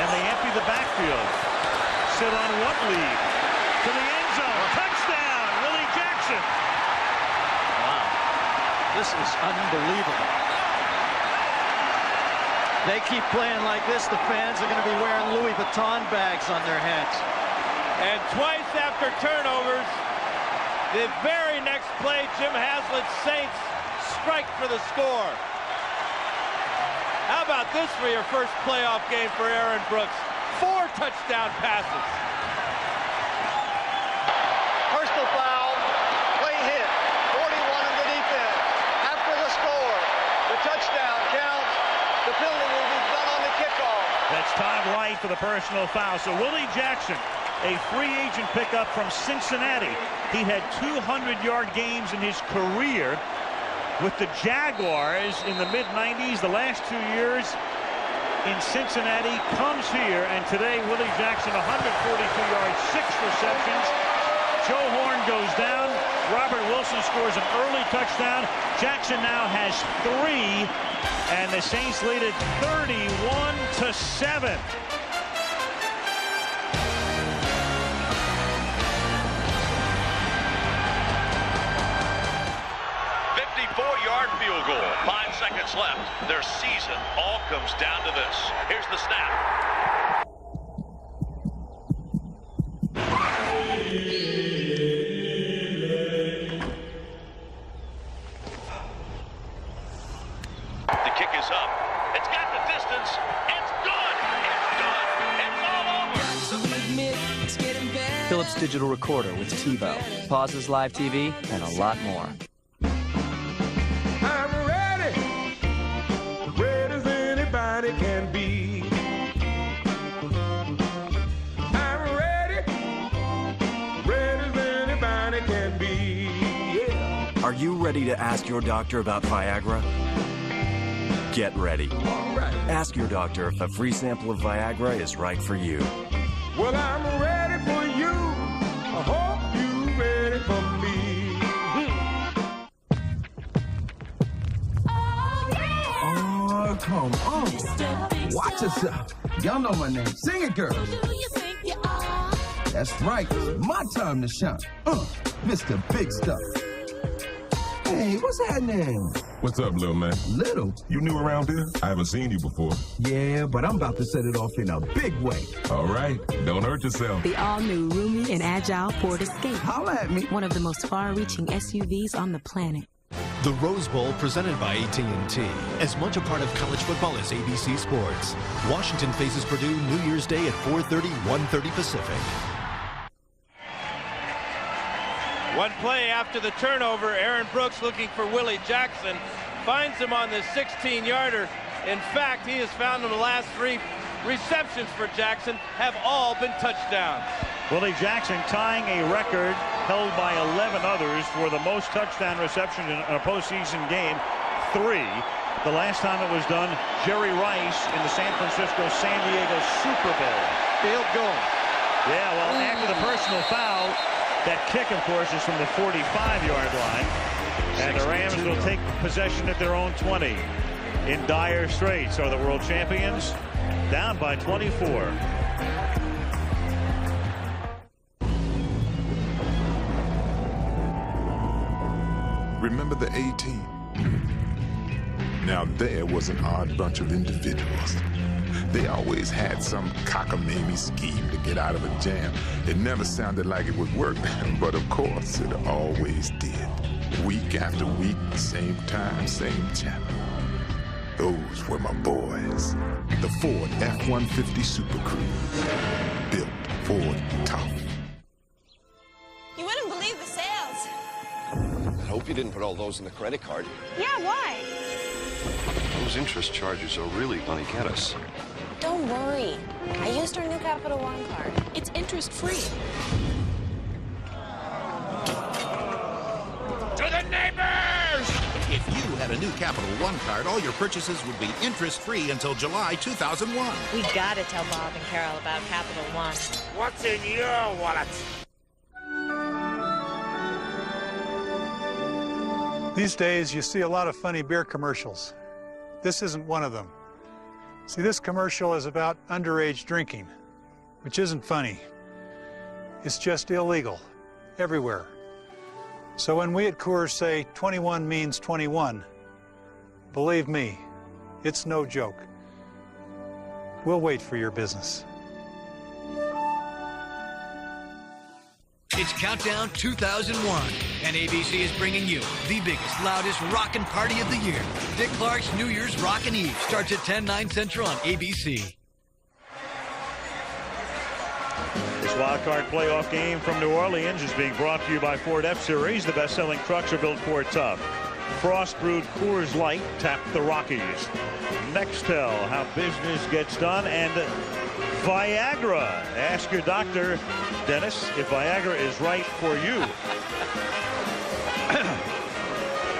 And they empty the backfield. Sit on one lead. To the end zone. Touchdown, Willie Jackson. Wow. This is unbelievable. They keep playing like this, the fans are going to be wearing Louis Vuitton bags on their heads. And twice after turnovers, the very next play, Jim Haslett's Saints strike for the score. How about this for your first playoff game for Aaron Brooks? 4 touchdown passes. Personal foul, play hit, 41 on the defense. After the score, the touchdown counts. The penalty will be done on the kickoff. That's Todd Wright for the personal foul. So Willie Jackson, a free agent pickup from Cincinnati. He had 200-yard games in his career with the Jaguars in the mid-90s. The last 2 years in Cincinnati, comes here, and today Willie Jackson, 142 yards, 6 receptions. Joe Horn goes down. Robert Wilson scores an early touchdown. Jackson now has 3, and the Saints lead it 31-7. 54-yard field goal. 5 seconds left. Their season all comes down to this. Here's the snap. The kick is up. It's got the distance. It's good. It's good. It's all over. Philips digital recorder with TiVo. Pauses live TV and a lot more. I'm ready. Ready as anybody can be. I'm ready. Ready as anybody can be. Yeah. Are you ready to ask your doctor about Viagra? Get ready. All right. Ask your doctor if a free sample of Viagra is right for you. Well, I'm ready for you. I hope you're ready for me. Oh, come on. Watch yourself. Y'all know my name. Sing it, girls. That's right. It's my time to shine. Mr. Big Stuff. Hey, what's happening? What's up, little man? Little? You new around here? I haven't seen you before. Yeah, but I'm about to set it off in a big way. All right. Don't hurt yourself. The all-new roomy and agile Ford Escape. Holla at me. One of the most far-reaching SUVs on the planet. The Rose Bowl presented by AT&T. As much a part of college football as ABC Sports. Washington faces Purdue New Year's Day at 4:30, 1:30 Pacific. One play after the turnover, Aaron Brooks looking for Willie Jackson. Finds him on the 16-yarder. In fact, he has found him the last 3 receptions for Jackson have all been touchdowns. Willie Jackson tying a record held by 11 others for the most touchdown receptions in a postseason game, 3. The last time it was done, Jerry Rice in the San Francisco-San Diego Super Bowl. Field goal. Yeah, well, after the personal foul, that kick, of course, is from the 45-yard line. And the Rams will take possession at their own 20. In dire straits are the world champions, down by 24. Remember the A-Team? Now there was an odd bunch of individuals. They always had some cockamamie scheme to get out of a jam. It never sounded like it would work, but of course it always did. Week after week, same time, same channel. Those were my boys. The Ford F-150 Super Cruise. Built Ford tough. You wouldn't believe the sales. I hope you didn't put all those in the credit card. Yeah, why? Those interest charges are really gonna get us. Don't worry. I used our new Capital One card. It's interest-free. To the neighbors! If you had a new Capital One card, all your purchases would be interest-free until July 2001. We gotta tell Bob and Carol about Capital One. What's in your wallet? These days, you see a lot of funny beer commercials. This isn't one of them. See, this commercial is about underage drinking, which isn't funny. It's just illegal, everywhere. So when we at Coors say 21 means 21, believe me, it's no joke. We'll wait for your business. It's Countdown 2001, and ABC is bringing you the biggest, loudest rockin' party of the year. Dick Clark's New Year's Rockin' Eve starts at 10, 9 Central on ABC. This wild card playoff game from New Orleans is being brought to you by Ford F-Series. The best-selling trucks are built Ford tough. Frost-brewed Coors Light tapped the Rockies. Nextel, how business gets done, and Viagra. Ask your doctor, Dennis, if Viagra is right for you.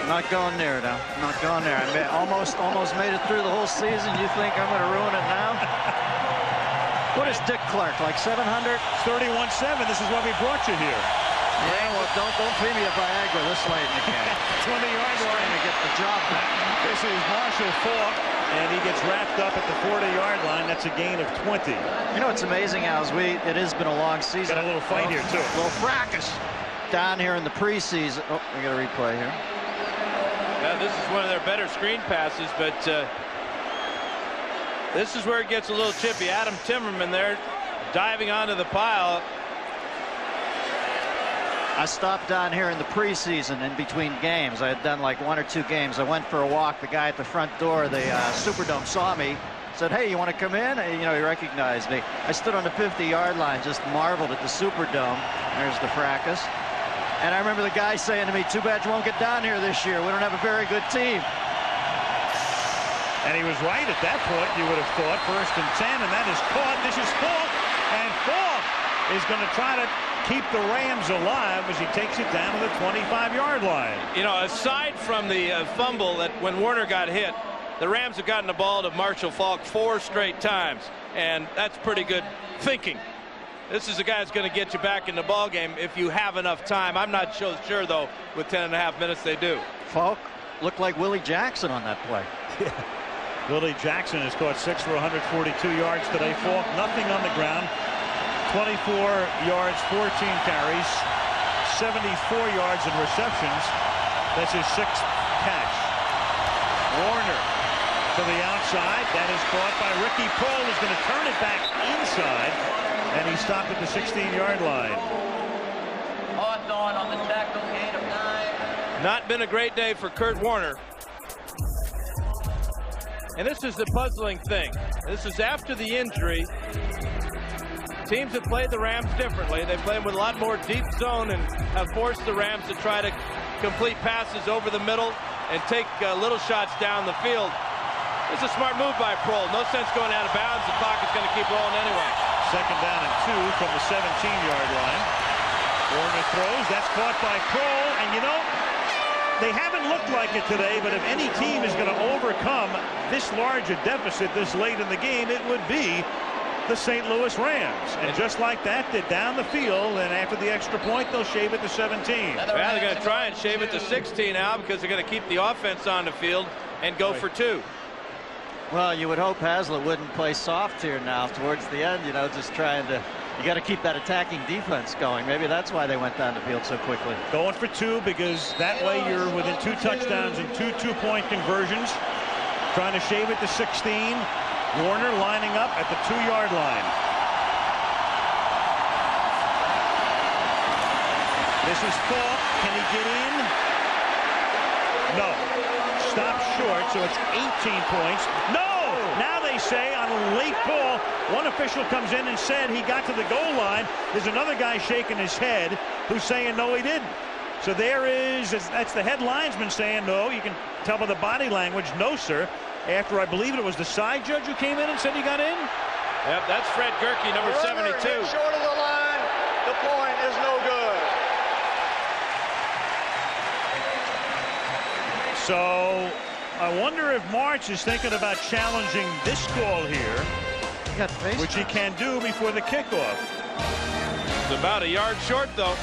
Not going there now. Not going there. I almost made it through the whole season. You think I'm going to ruin it now? What is Dick Clark, like 700? 31-7. This is why we brought you here. Yeah, well, don't feed me a Viagra this late in the game. 20-yard line to get the job back. This is Marshall Faulk, and he gets wrapped up at the 40-yard line. That's a gain of 20. You know what's amazing, Al, it has been a long season. Got a little fight here, too. A little fracas down here in the preseason. Oh, we got a replay here. Yeah, this is one of their better screen passes, but this is where it gets a little chippy. Adam Timmerman there diving onto the pile. I stopped down here in the preseason in between games. I had done like 1 or 2 games. I went for a walk. The guy at the front door of the Superdome saw me, said, "Hey, you want to come in?" And, you know, he recognized me. I stood on the 50-yard line, just marveled at the Superdome. There's the fracas. And I remember the guy saying to me, "Too bad you won't get down here this year. We don't have a very good team." And he was right at that point, you would have thought. 1st and 10, and that is caught. This is Faulk, and Faulk is going to try to keep the Rams alive as he takes it down to the 25-yard line. You know, aside from the fumble that when Warner got hit, the Rams have gotten the ball to Marshall Faulk 4 straight times, and that's pretty good thinking. This is a guy that's going to get you back in the ball game if you have enough time. I'm not so sure, though, with 10.5 minutes they do. Faulk looked like Willie Jackson on that play. Willie Jackson has caught 6 for 142 yards today. Faulk, nothing on the ground. 24 yards, 14 carries, 74 yards in receptions. That's his 6th catch. Warner to the outside. That is caught by Ricky Prohl, who's going to turn it back inside. And he stopped at the 16-yard line. Hawthorne on the tackle, gain of 9. Not been a great day for Kurt Warner. And this is the puzzling thing. This is after the injury. Teams have played the Rams differently. They play them with a lot more deep zone and have forced the Rams to try to complete passes over the middle and take little shots down the field. It's a smart move by Prohl. No sense going out of bounds. The clock is going to keep rolling anyway. 2nd down and 2 from the 17-yard line. Warner throws. That's caught by Prohl. And you know, they haven't looked like it today, but if any team is going to overcome this large a deficit this late in the game, it would be the St. Louis Rams. And just like that, they're down the field, and after the extra point, they'll shave it to 17. Well, they're going to try and shave it to 16 now because they're going to keep the offense on the field and go for 2. Well, you would hope Haslett wouldn't play soft here now towards the end, you know, just trying to, you got to keep that attacking defense going. Maybe that's why they went down the field so quickly. Going for 2 because that way you're within 2 touchdowns and 2 two-point conversions. Trying to shave it to 16. Warner lining up at the 2-yard line. This is Faulk. Can he get in? No. Stop short, so it's 18 points. No! Now they say on a late call, one official comes in and said he got to the goal line. There's another guy shaking his head who's saying no, he didn't. So there is, that's the head linesman saying no. You can tell by the body language, no, sir. After I believe it was the side judge who came in and said he got in. Yep, that's Fred Gerke, number 72. Short of the line, the point is no good. So I wonder if March is thinking about challenging this call here, which he can do before the kickoff. It's about a yard short, though.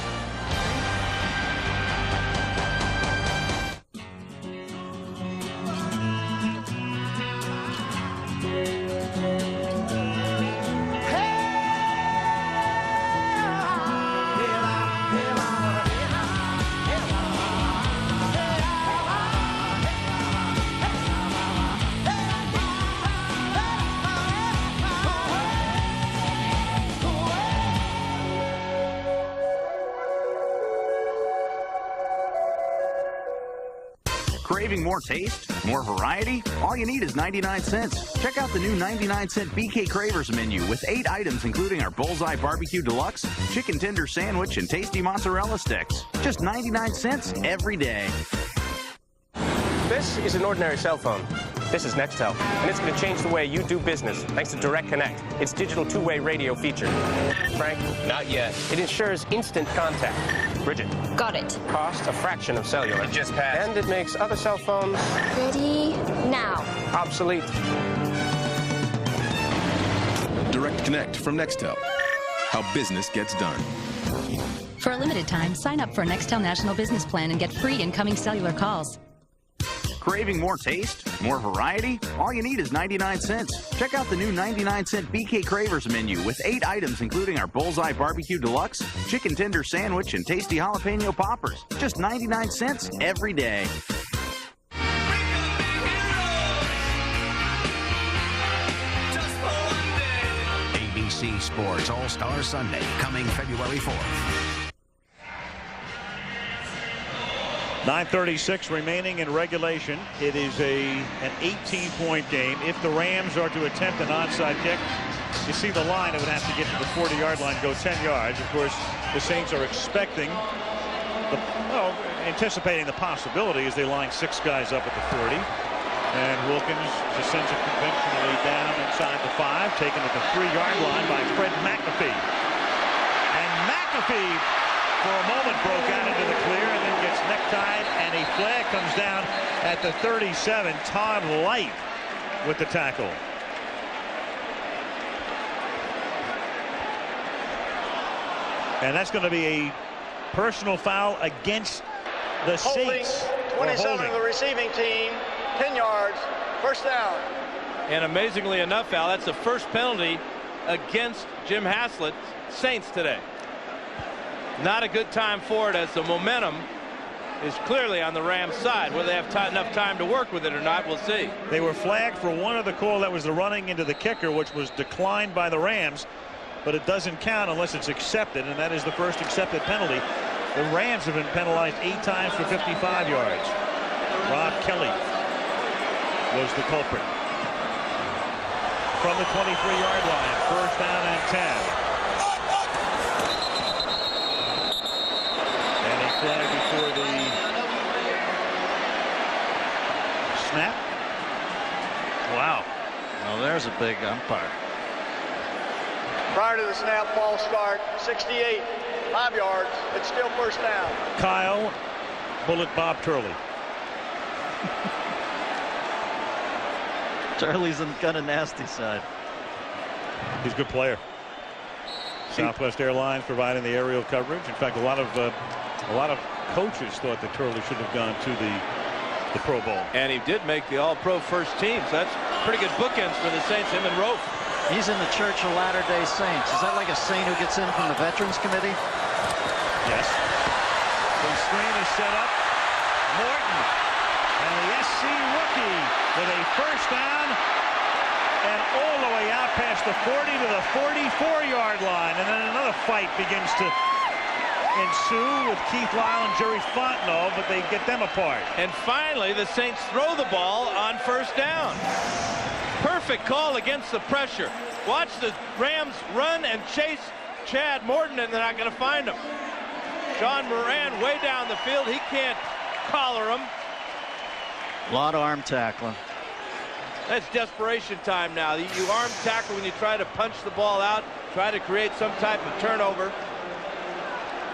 Craving more taste? More variety? All you need is 99 cents. Check out the new 99-cent BK Cravers menu with 8 items including our Bullseye Barbecue Deluxe, Chicken Tender Sandwich, and tasty mozzarella sticks. Just 99 cents every day. This is an ordinary cell phone. This is Nextel, and it's going to change the way you do business thanks to Direct Connect, its digital two-way radio feature. Frank? Not yet. It ensures instant contact. Bridget? Got it. Cost a fraction of cellular. It just passed. And it makes other cell phones... Ready now. Obsolete. Direct Connect from Nextel. How business gets done. For a limited time, sign up for a Nextel National Business Plan and get free incoming cellular calls. Craving more taste? More variety? All you need is 99 cents. Check out the new 99-cent BK Cravers menu with 8 items including our Bullseye Barbecue Deluxe, Chicken Tender Sandwich, and Tasty Jalapeno Poppers. Just 99 cents every day. ABC Sports All-Star Sunday, coming February 4th. 9:36 remaining in regulation. It is an 18-point game. If the Rams are to attempt an onside kick, you see the line, it would have to get to the 40-yard line, go 10 yards. Of course, the Saints are anticipating the possibility as they line 6 guys up at the 40. And Wilkins just sends it conventionally down inside the 5, taken at the 3-yard line by Fred McAfee. And McAfee, for a moment, broke out into the clear and then gets necktied, and a flag comes down at the 37. Todd Light with the tackle. And that's going to be a personal foul against the Saints. 27 of the receiving team, 10 yards, first down. And amazingly enough, Al, that's the first penalty against Jim Haslett's Saints today. Not a good time for it, as the momentum is clearly on the Rams' side. Whether they have enough time to work with it or not, we'll see. They were flagged for one of the call. That was the running into the kicker, which was declined by the Rams. But it doesn't count unless it's accepted, and that is the first accepted penalty. The Rams have been penalized 8 times for 55 yards. Rob Kelly was the culprit. From the 23-yard line, first down and 10. Flag before the snap. Wow. Well, there's a big umpire. Prior to the snap, false start, 68, 5 yards. It's still first down. Kyle Bullet Bob Turley. Turley's on kind of nasty side. He's a good player. Southwest Airlines providing the aerial coverage. In fact, a lot of coaches thought that Turley should have gone to the Pro Bowl. And he did make the All-Pro first team, so that's pretty good bookends for the Saints, him and Rofe. He's in the Church of Latter-day Saints. Is that like a Saint who gets in from the Veterans Committee? Yes. The screen is set up. Morton and the SC rookie with a first down and all the way out past the 40 to the 44-yard line. And then another fight begins to ensue with Keith Lyle and Jerry Fontenot, but they get them apart. And finally, the Saints throw the ball on first down. Perfect call against the pressure. Watch the Rams run and chase Chad Morton, and they're not going to find him. John Moran way down the field. He can't collar him. A lot of arm tackling. That's desperation time now. You arm tackle when you try to punch the ball out, try to create some type of turnover.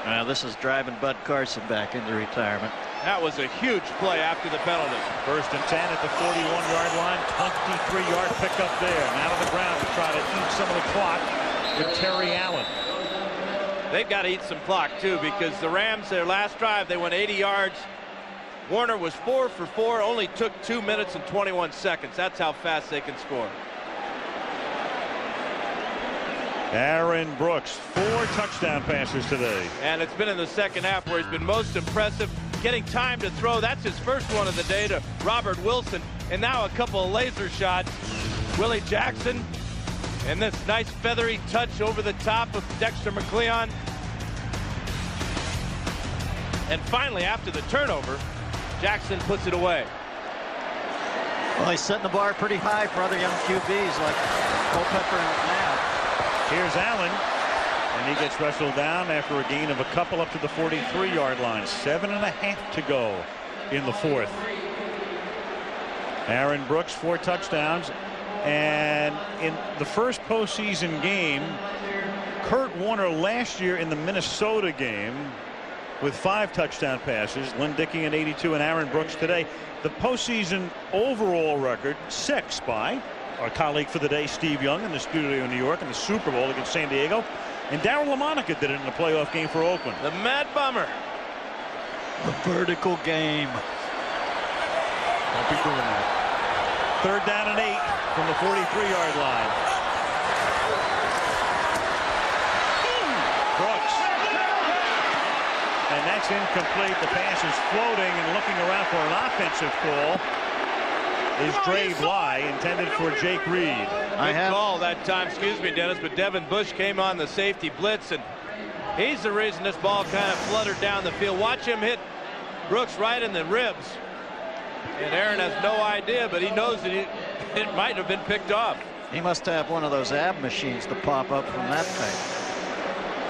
Now this is driving Bud Carson back into retirement. That was a huge play after the penalty. First and 10 at the 41-yard line. 23-yard pickup there. Now to the ground to try to eat some of the clock with Terry Allen. They've got to eat some clock, too, because the Rams, their last drive, they went 80 yards. Warner was 4 for 4, only took 2 minutes and 21 seconds. That's how fast they can score. Aaron Brooks, 4 touchdown passes today. And it's been in the second half where he's been most impressive, getting time to throw. That's his first one of the day to Robert Wilson. And now a couple of laser shots. Willie Jackson, and this nice feathery touch over the top of Dexter McCleon. And finally, after the turnover, Jackson puts it away. Well, he's setting the bar pretty high for other young QBs like Culpepper and McNabb. Here's Allen, and he gets wrestled down after a gain of a couple up to the 43-yard line. 7.5 to go in the fourth. Aaron Brooks, 4 touchdowns. And in the first postseason game, Kurt Warner last year in the Minnesota game with 5 touchdown passes. Lynn Dickey at 82 and Aaron Brooks today. The postseason overall record 6 by our colleague for the day, Steve Young, in the studio in New York in the Super Bowl against San Diego. And Darryl LaMonica did it in the playoff game for Oakland. The Mad Bummer. The vertical game. Don't be doing that. 3rd down and 8 from the 43-yard line. Brooks. And that's incomplete. The pass is floating, and looking around for an offensive call is Dre Bly, intended for Jake Reed. Good call that time, excuse me, Dennis, but Devin Bush came on the safety blitz, and he's the reason this ball kind of fluttered down the field. Watch him hit Brooks right in the ribs. And Aaron has no idea, but he knows that it might have been picked off. He must have one of those ab machines to pop up from that thing.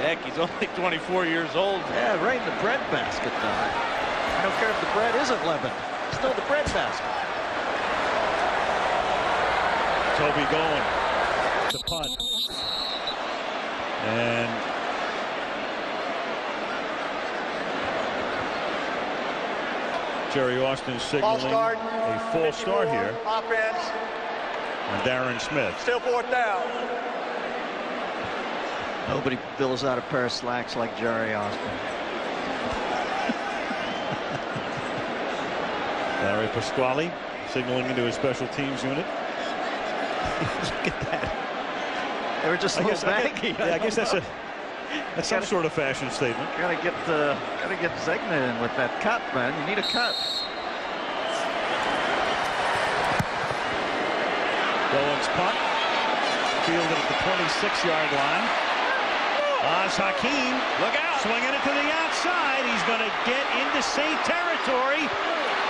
Heck, he's only 24 years old. Yeah, right in the bread basket, though. I don't care if the bread isn't leavened. Still the bread basket. Toby going to punt. And Jerry Austin signaling a false start here. Offense. And Darren Smith. Still 4th down. Nobody fills out a pair of slacks like Jerry Austin. Larry Pasquale signaling into his special teams unit. Look at that. They were just a little baggy. I guess that's some sort of fashion statement. Gotta get Zegna in with that cut, man. You need a cut. Goins punt. Fielded at the 26-yard line. Oz Hakeem, look out, swinging it to the outside. He's going to get into Saint territory,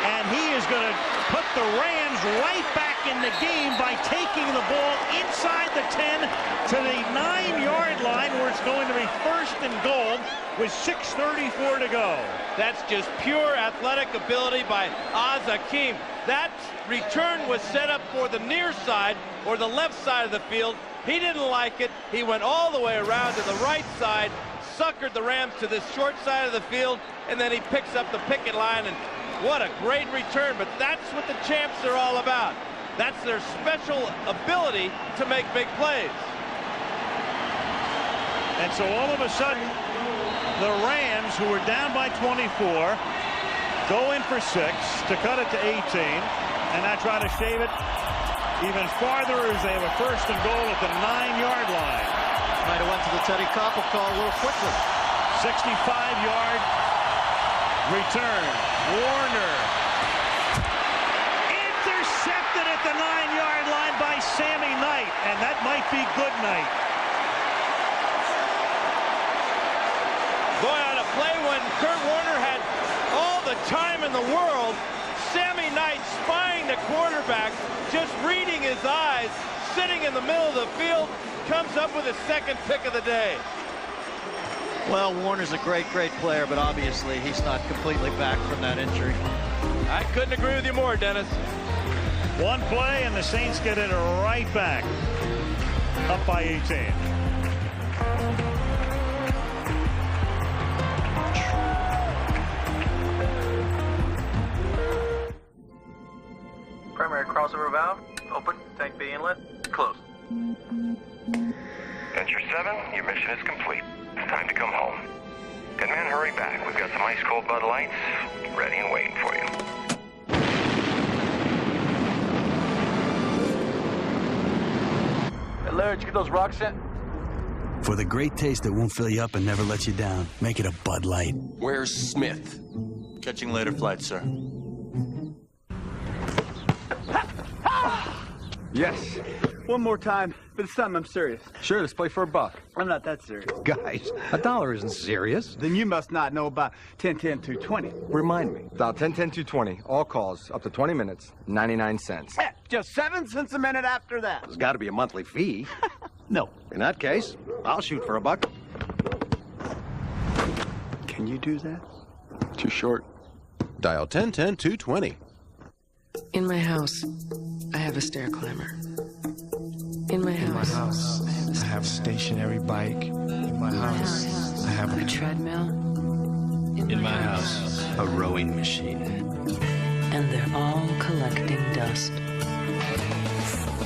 and he is going to put the Rams right back in the game by taking the ball inside the 10 to the 9-yard line, where it's going to be 1st and goal with 6:34 to go. That's just pure athletic ability by Oz Hakeem. That return was set up for the near side or the left side of the field. He didn't like it. He went all the way around to the right side, suckered the Rams to the short side of the field, and then he picks up the picket line, and what a great return. But that's what the champs are all about. That's their special ability to make big plays. And so all of a sudden, the Rams, who were down by 24, go in for 6 to cut it to 18, and now try to shave it even farther as they have a 1st and goal at the 9-yard line. Might have went to the Teddy Koppel call a little quickly. 65-yard return. Warner intercepted at the 9-yard line by Sammy Knight, and that might be good night. Boy, on a play when Kurt Warner had all the time in the world, Sammy Knight spying the quarterback, just reading his eyes, sitting in the middle of the field, comes up with his 2nd pick of the day. Well, Warner's a great player, but obviously he's not completely back from that injury. I couldn't agree with you more, Dennis. One play, and the Saints get it right back. Up by 18. Primary crossover valve, open. Tank B inlet, closed. Venture 7, your mission is complete. It's time to come home. Good man, hurry back. We've got some ice-cold Bud Lights ready and waiting for you. Hey, Larry, did you get those rocks in? For the great taste that won't fill you up and never lets you down, make it a Bud Light. Where's Smith? Catching later flight, sir. Yes. One more time, but this time I'm serious. Sure, let's play for a buck. I'm not that serious. Guys, $1 isn't serious. Then you must not know about 10-10-220. Remind me. Dial 10-10-220. All calls up to 20 minutes, 99 cents. Just 7 cents a minute after that. There's got to be a monthly fee. No. In that case, I'll shoot for a buck. Can you do that? Too short. Dial 10-10-220. In my house, I have a stair climber. In my house, I have a stationary bike. In my house, I have a treadmill. In my house, a rowing machine. And they're all collecting dust.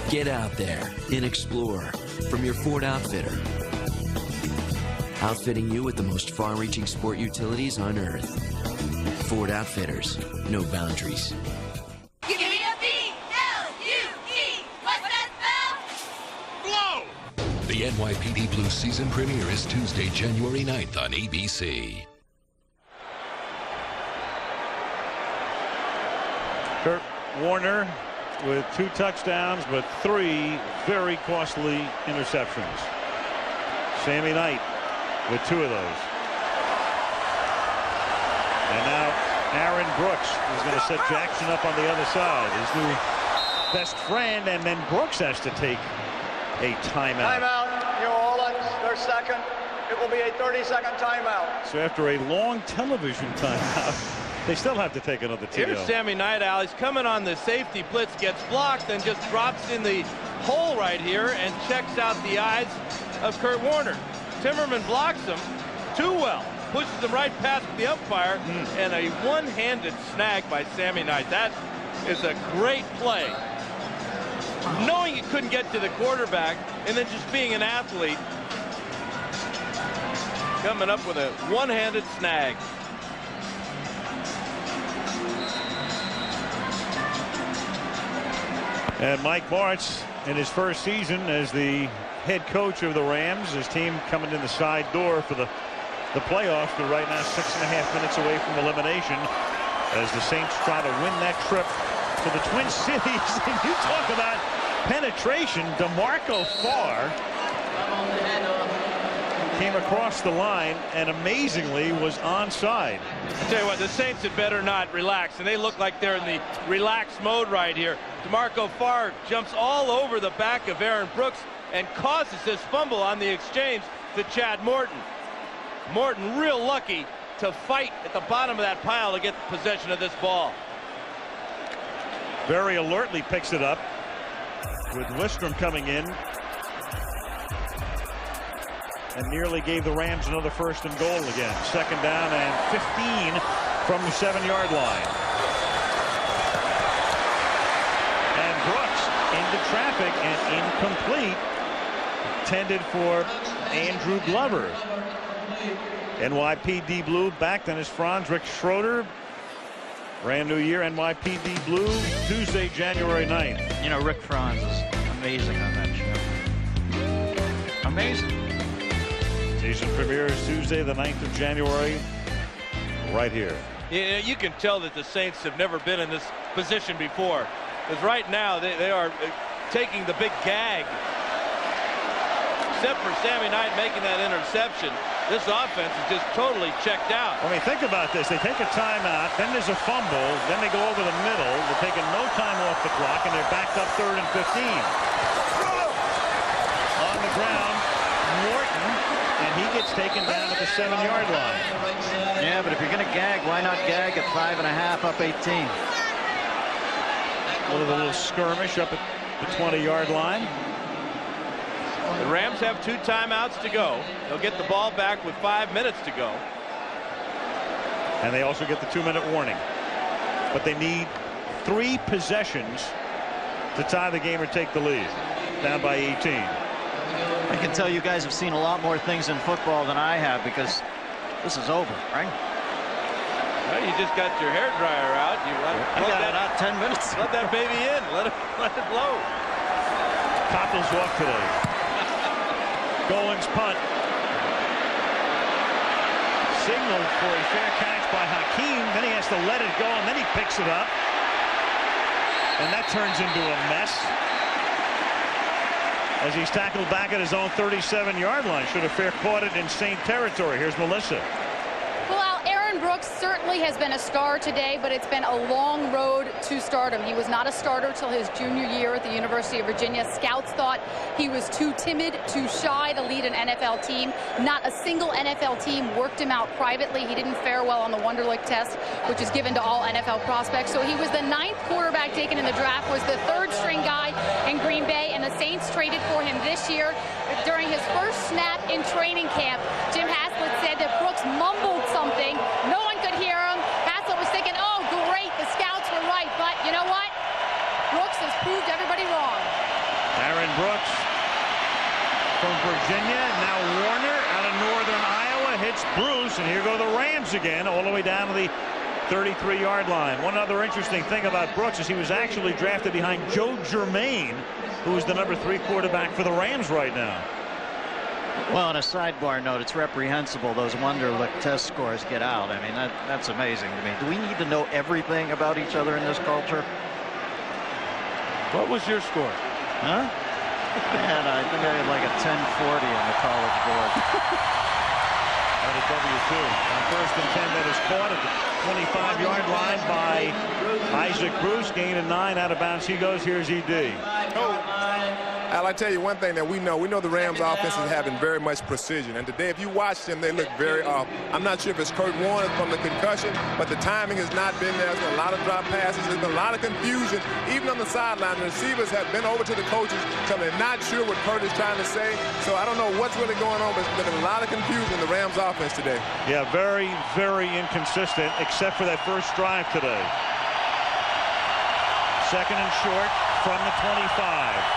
Get out there and explore from your Ford Outfitter. outfitting you with the most far-reaching sport utilities on Earth. Ford Outfitters, no boundaries. Give me a B-L-U-E. What's that spell? Blow! The NYPD Blue season premiere is Tuesday, January 9th on ABC. Kurt Warner with 2 touchdowns, but 3 very costly interceptions. Sammy Knight with 2 of those. And now Aaron Brooks is going to set Jackson up on the other side. His new best friend, and then Brooks has to take a timeout. Timeout, New Orleans, their second. It will be a 30-second timeout. So after a long television timeout, they still have to take another TO. Here's Sammy Knight, Al. He's coming on the safety blitz, gets blocked, and just drops in the hole right here and checks out the eyes of Kurt Warner. Timmerman blocks him too well, pushes him right past the umpire, and a one-handed snag by Sammy Knight. That is a great play. Knowing he couldn't get to the quarterback, and then just being an athlete, coming up with a one-handed snag. And Mike Martz, in his first season as the head coach of the Rams, his team coming in the side door for the playoffs. They're right now 6.5 minutes away from elimination as the Saints try to win that trip to the Twin Cities. And you talk about penetration. DeMarco Farr came across the line and amazingly was onside. I tell you what, the Saints had better not relax, and they look like they're in the relaxed mode right here. DeMarco Farr jumps all over the back of Aaron Brooks and causes this fumble on the exchange to Chad Morton. Morton real lucky to fight at the bottom of that pile to get possession of this ball. Very alertly picks it up with Wistrom coming in. And nearly gave the Rams another 1st and goal again. 2nd down and 15 from the 7-yard line. And Brooks into traffic and incomplete. Intended for Andrew Glover. NYPD Blue back. Then is Franz Rick Schroeder. Brand new year, NYPD Blue, Tuesday, January 9th. You know, Rick Franz is amazing on that show. Amazing. Season premiere is Tuesday, the 9th of January, right here. Yeah, you can tell that the Saints have never been in this position before. Because right now, they are taking the big gag. Except for Sammy Knight making that interception. This offense is just totally checked out. I mean, think about this. They take a timeout, then there's a fumble, then they go over the middle. They're taking no time off the clock, and they're backed up 3rd and 15. On the ground, Morton, and he gets taken down at the 7-yard line. Yeah, but if you're going to gag, why not gag at 5.5 up 18? A little skirmish up at the 20-yard line. The Rams have 2 timeouts to go. They'll get the ball back with 5 minutes to go. And they also get the 2-minute warning. But they need 3 possessions to tie the game or take the lead. Down by 18. I can tell you guys have seen a lot more things in football than I have, because this is over, right? Well, you just got your hair dryer out. You I got it out 10 minutes. Let that baby in. Let it blow. Coppels walk today. Goins punt. Signaled for a fair catch by Hakeem. Then he has to let it go, and then he picks it up. And that turns into a mess. As he's tackled back at his own 37-yard line. Should have fair caught it in Saint territory. Here's Melissa. Well, Aaron Brooks certainly has been a star today, but it's been a long road to stardom. He was not a starter till his junior year at the University of Virginia. Scouts thought he was too timid, too shy to lead an NFL team. Not a single NFL team worked him out privately. He didn't fare well on the Wonderlic test, which is given to all NFL prospects. So he was the 9th quarterback taken in the draft, was the 3rd string guy in Green Bay, and the Saints traded for him this year. During his first snap in training camp, Jim Haslett said that Brooks mumbled something. No one could hear him. Haslett was thinking, oh, great, the scouts were right. But you know what? Brooks has proved everybody wrong. Aaron Brooks from Virginia. Now Warner out of Northern Iowa hits Bruce, and here go the Rams again, all the way down to the 33-yard line. One other interesting thing about Brooks is he was actually drafted behind Joe Germain, who is the #3 quarterback for the Rams right now. Well, on a sidebar note, it's reprehensible those Wonderlic test scores get out. I mean, that's amazing to me. Do we need to know everything about each other in this culture? What was your score? Huh? Man, I think I had like a 1040 on the College Board. Out of W2. On 1st and 10 that is caught at the 25-yard line by Isaac Bruce. Gain of 9 out of bounds. He goes. Here's ED. Al, I tell you one thing that we know the Rams offense is having very much precision. And today, if you watch them, they look very off. I'm not sure if it's Kurt Warner from the concussion, but the timing has not been there. There's been a lot of drop passes. There's been a lot of confusion. Even on the sideline, the receivers have been over to the coaches, so they're not sure what Kurt is trying to say. So I don't know what's really going on, but there's been a lot of confusion in the Rams offense today. Yeah, very, very inconsistent, except for that first drive today. 2nd and short from the 25.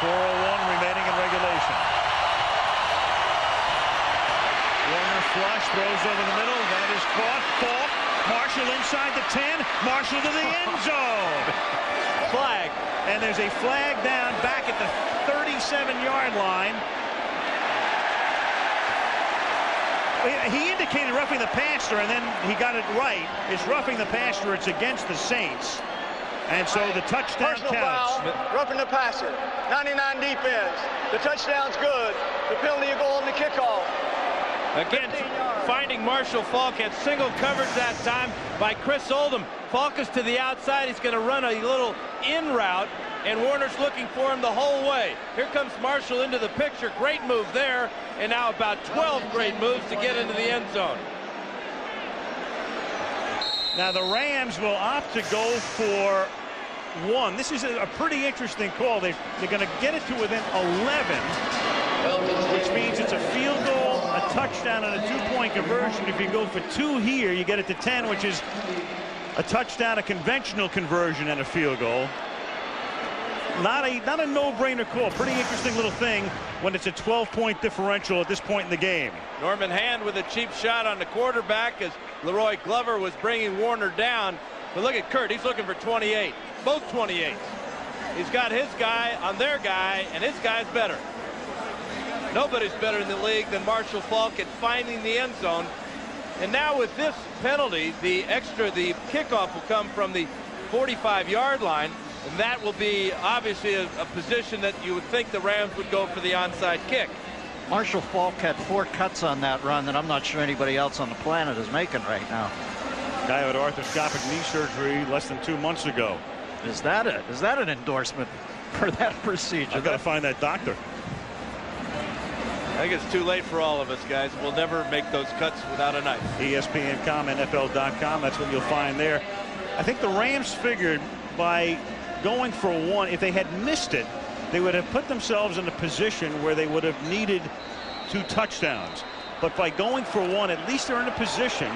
4:01 remaining in regulation. Warner flush, throws over the middle. That is caught. Falk. Marshall inside the 10. Marshall to the end zone. Flag. And there's a flag down back at the 37-yard line. He indicated roughing the passer, and then he got it right. It's roughing the passer. It's against the Saints. And so the touchdown Personal counts. Foul, roughing the passer. 99 defense. The touchdown's good. The penalty will go on the kickoff. Again, finding Marshall Falk had single coverage that time by Chris Oldham. Falk is to the outside. He's going to run a little in route, and Warner's looking for him the whole way. Here comes Marshall into the picture. Great move there, and now about 12 great moves to get into the end zone. Now the Rams will opt to go for 1. This is a pretty interesting call. They're going to get it to within 11, which means it's a field goal, a touchdown, and a 2-point conversion. If you go for 2 here, you get it to 10, which is a touchdown, a conventional conversion, and a field goal. Not a no-brainer call. Pretty interesting little thing when it's a 12-point differential at this point in the game. Norman Hand with a cheap shot on the quarterback as Leroy Glover was bringing Warner down. But look at Kurt. He's looking for 28. Both 28s. He's got his guy on their guy, and his guy's better. Nobody's better in the league than Marshall Falk at finding the end zone. And now with this penalty, the kickoff will come from the 45-yard line. And that will be obviously a position that you would think the Rams would go for the onside kick. Marshall Falk had 4 cuts on that run that I'm not sure anybody else on the planet is making right now. Guy had arthroscopic knee surgery less than 2 months ago. Is that an endorsement for that procedure? I've got to find that doctor. I think it's too late for all of us, guys. We'll never make those cuts without a knife. ESPN.com, NFL.com. That's what you'll find there. I think the Rams figured by going for 1, if they had missed it, they would have put themselves in a position where they would have needed 2 touchdowns. But by going for 1, at least they're in a position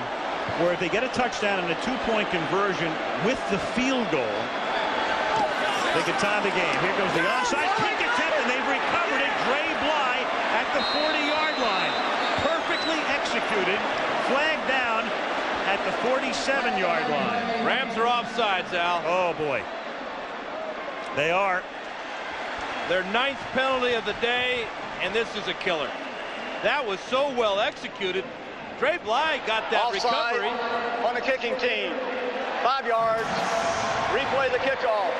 where if they get a touchdown and a 2-point conversion with the field goal, they can tie the game. Here goes the onside kick attempt, and they've recovered it. Dre Bly at the 40-yard line. Perfectly executed. Flag down at the 47-yard line. Rams are offsides, Al. Oh, boy. They are. Their 9th penalty of the day, and this is a killer. That was so well executed. Dre Bly got that Offside recovery. On the kicking team. 5 yards. Replay the kickoff.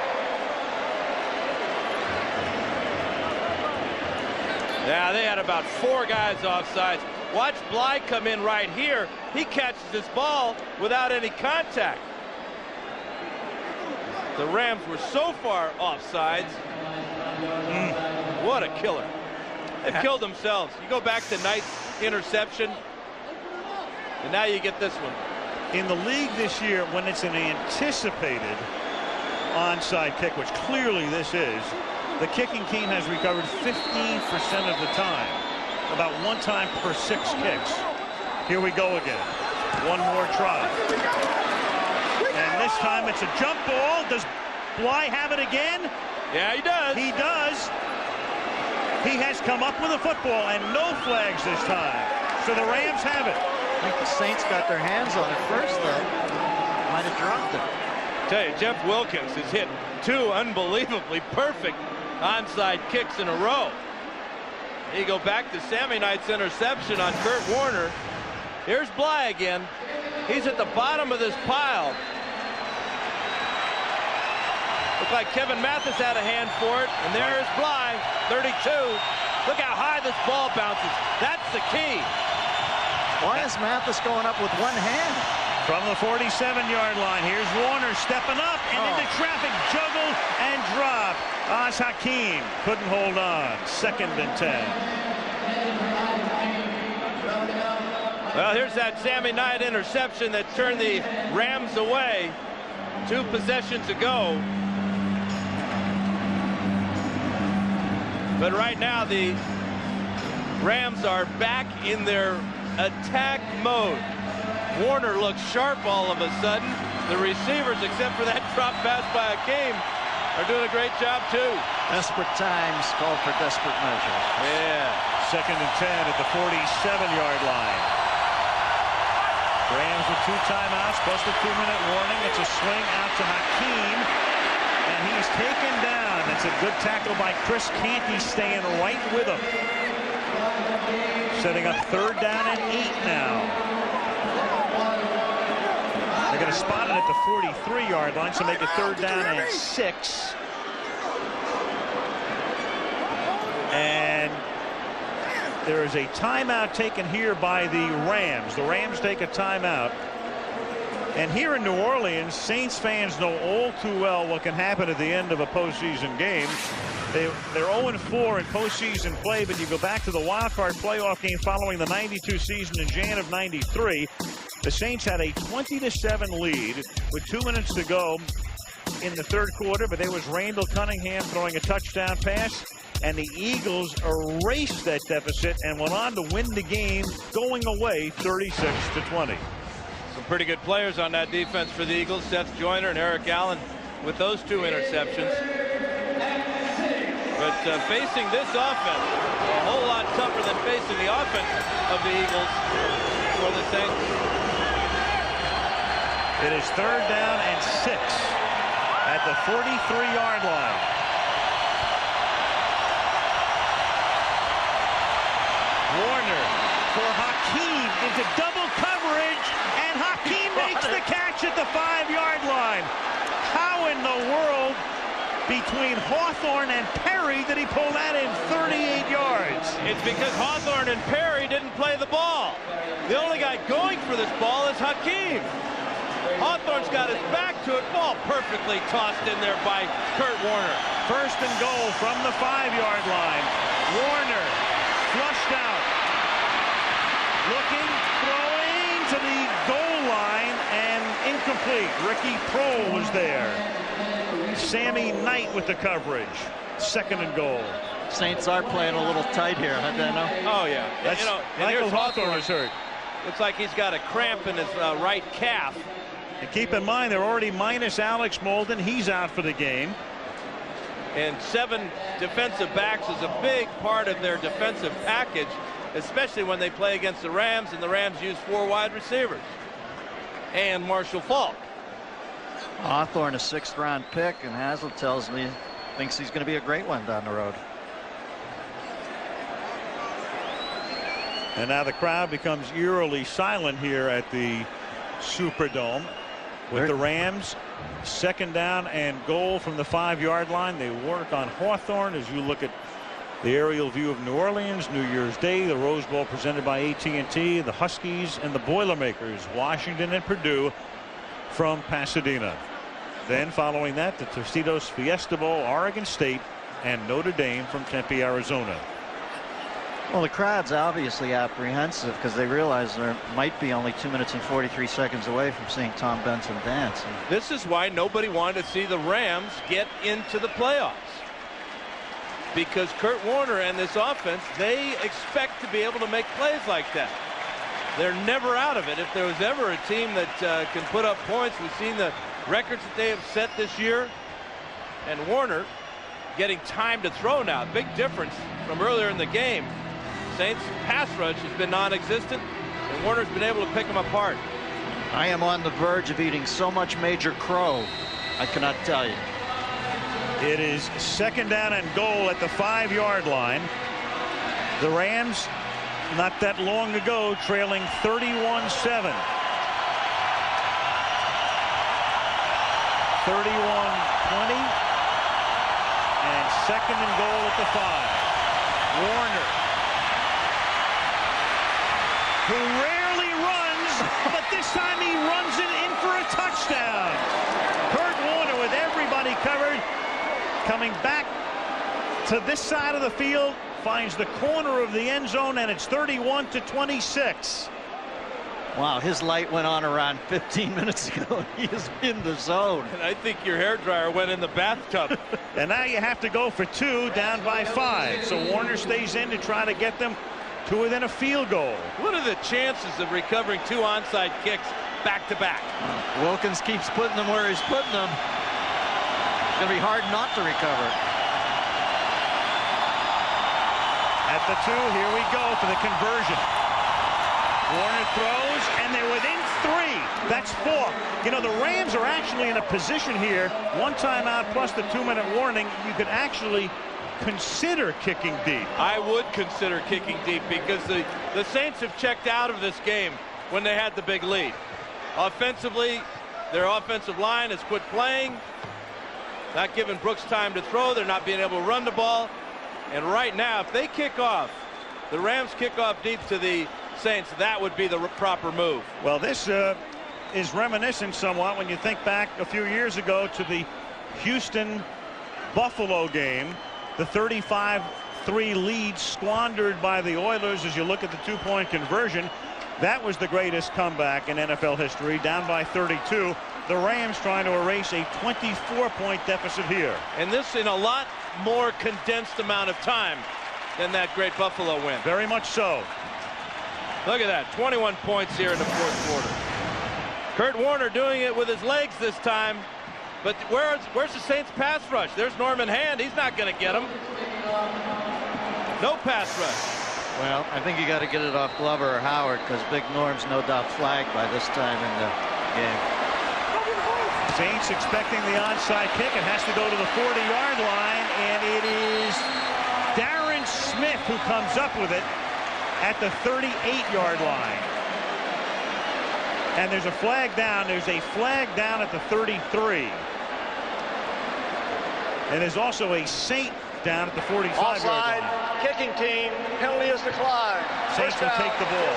Yeah, they had about 4 guys offsides. Watch Bly come in right here. He catches this ball without any contact. The Rams were so far offsides. What a killer. They've killed themselves. You go back to Knight's interception, and now you get this one. In the league this year, when it's an anticipated onside kick, which clearly this is, the kicking team has recovered 15% of the time. About 1 time per 6 kicks. Here we go again. 1 more try. And this time it's a jump ball. Does Bly have it again? Yeah, he does. He does. He has come up with a football and no flags this time. So the Rams have it. I think the Saints got their hands on it first, though. Might have dropped it. I tell you, Jeff Wilkins has hit 2 unbelievably perfect onside kicks in a row. You go back to Sammy Knight's interception on Kurt Warner. Here's Bly again. He's at the bottom of this pile. Looked like Kevin Mathis had a hand for it, and there's Bly, 32. Look how high this ball bounces. That's the key. Why is Mathis going up with one hand? From the 47-yard line, here's Warner stepping up and into traffic, juggled and dropped. Oz Hakeem couldn't hold on. 2nd and 10. Well, here's that Sammy Knight interception that turned the Rams away 2 possessions ago. But right now the Rams are back in their attack mode. Warner looks sharp all of a sudden. The receivers, except for that drop pass by Hakeem, are doing a great job too. Desperate times call for desperate measures. Yeah. 2nd and 10 at the 47-yard line. Rams with 2 timeouts plus the 2-minute warning. It's a swing out to Hakeem, and he's taken down. It's a good tackle by Chris Canty, staying right with him. Setting up 3rd down and 8 now. They're going to spot it at the 43-yard line, so make it 3rd down and 6. And there is a timeout taken here by the Rams. The Rams take a timeout. And here in New Orleans, Saints fans know all too well what can happen at the end of a postseason game. They're 0-4 in postseason play, but you go back to the wild card playoff game following the 92 season in Jan of 93. The Saints had a 20-7 lead with 2 minutes to go in the 3rd quarter, but there was Randall Cunningham throwing a touchdown pass, and the Eagles erased that deficit and went on to win the game, going away 36-20. Some pretty good players on that defense for the Eagles. Seth Joyner and Eric Allen with those 2 interceptions. But facing this offense, a whole lot tougher than facing the offense of the Eagles for the Saints. It is 3rd down and 6 at the 43-yard line. Warner for Hakeem into double coverage, and Hakeem makes the catch at the 5-yard line. How in the world, between Hawthorne and Perry, did he pull that in 38 yards? It's because Hawthorne and Perry didn't play the ball. The only guy going for this ball is Hakeem. Hawthorne's got his back to it. Ball perfectly tossed in there by Kurt Warner. 1st and goal from the 5-yard line. Warner flushed out. Looking, throwing to the goal line, and incomplete. Ricky Prohl was there. Sammy Knight with the coverage. 2nd and goal. Saints are playing a little tight here, huh, Dano? Oh, yeah. That's, Michael Hawthorne is hurt. Looks like he's got a cramp in his right calf. And keep in mind, they're already minus Alex Molden. He's out for the game. And 7 defensive backs is a big part of their defensive package, especially when they play against the Rams, and the Rams use 4 wide receivers. And Marshall Faulk. Hawthorne, a 6th-round pick, and Haslett tells me thinks he's going to be a great one down the road. And now the crowd becomes eerily silent here at the Superdome with the Rams. 2nd down and goal from the 5-yard line. They work on Hawthorne as you look at the aerial view of New Orleans, New Year's Day, the Rose Bowl presented by AT&T, the Huskies and the Boilermakers, Washington and Purdue from Pasadena. Then following that, the Tostitos Fiesta Bowl, Oregon State and Notre Dame from Tempe, Arizona. Well, the crowd's obviously apprehensive because they realize there might be only 2 minutes and 43 seconds away from seeing Tom Benson dance. This is why nobody wanted to see the Rams get into the playoffs. Because Kurt Warner and this offense, they expect to be able to make plays like that. They're never out of it. If there was ever a team that can put up points, we've seen the records that they have set this year. And Warner getting time to throw now. Big difference from earlier in the game. Saints pass rush has been non-existent, and Warner's been able to pick them apart. I am on the verge of eating so much Major Crow, I cannot tell you. It is 2nd down and goal at the 5-yard line. The Rams, not that long ago, trailing 31-7. 31-20. And 2nd and goal at the 5. Warner, who rarely runs, but this time he runs it in for a touchdown. Kurt Warner with everybody covered, coming back to this side of the field, finds the corner of the end zone, and it's 31-26. Wow, his light went on around 15 minutes ago. He is in the zone. And I think your hairdryer went in the bathtub. And now you have to go for 2, down by 5. So Warner stays in to try to get them to within a field goal. What are the chances of recovering 2 onside kicks back-to-back? Wilkins keeps putting them where he's putting them. It's going to be hard not to recover. At the 2, here we go for the conversion. Warner throws, and they're within 3. That's 4. You know, the Rams are actually in a position here, 1 timeout plus the 2-minute warning. You could actually consider kicking deep. I would consider kicking deep because the Saints have checked out of this game when they had the big lead. Offensively, their offensive line has quit playing, not giving Brooks time to throw. They're not being able to run the ball. And right now, if they kick off, the Rams kick off deep to the Saints, that would be the proper move. Well, this is reminiscent somewhat when you think back a few years ago to the Houston-Buffalo game, the 35-3 lead squandered by the Oilers as you look at the 2-point conversion. That was the greatest comeback in NFL history, down by 32. The Rams trying to erase a 24-point deficit here. And this in a lot more condensed amount of time than that great Buffalo win. Very much so. Look at that, 21 points here in the 4th quarter. Kurt Warner doing it with his legs this time. But where's the Saints pass rush? There's Norman Hand. He's not going to get him. No pass rush. Well, I think you got to get it off Glover or Howard because Big Norm's no doubt flagged by this time in the game. Saints expecting the onside kick. It has to go to the 40-yard line, and it is Darren Smith who comes up with it at the 38-yard line. And there's a flag down. There's a flag down at the 33. And there's also a Saint down at the 45-yard line. Kicking team, penalty is declined. Saints will take the ball.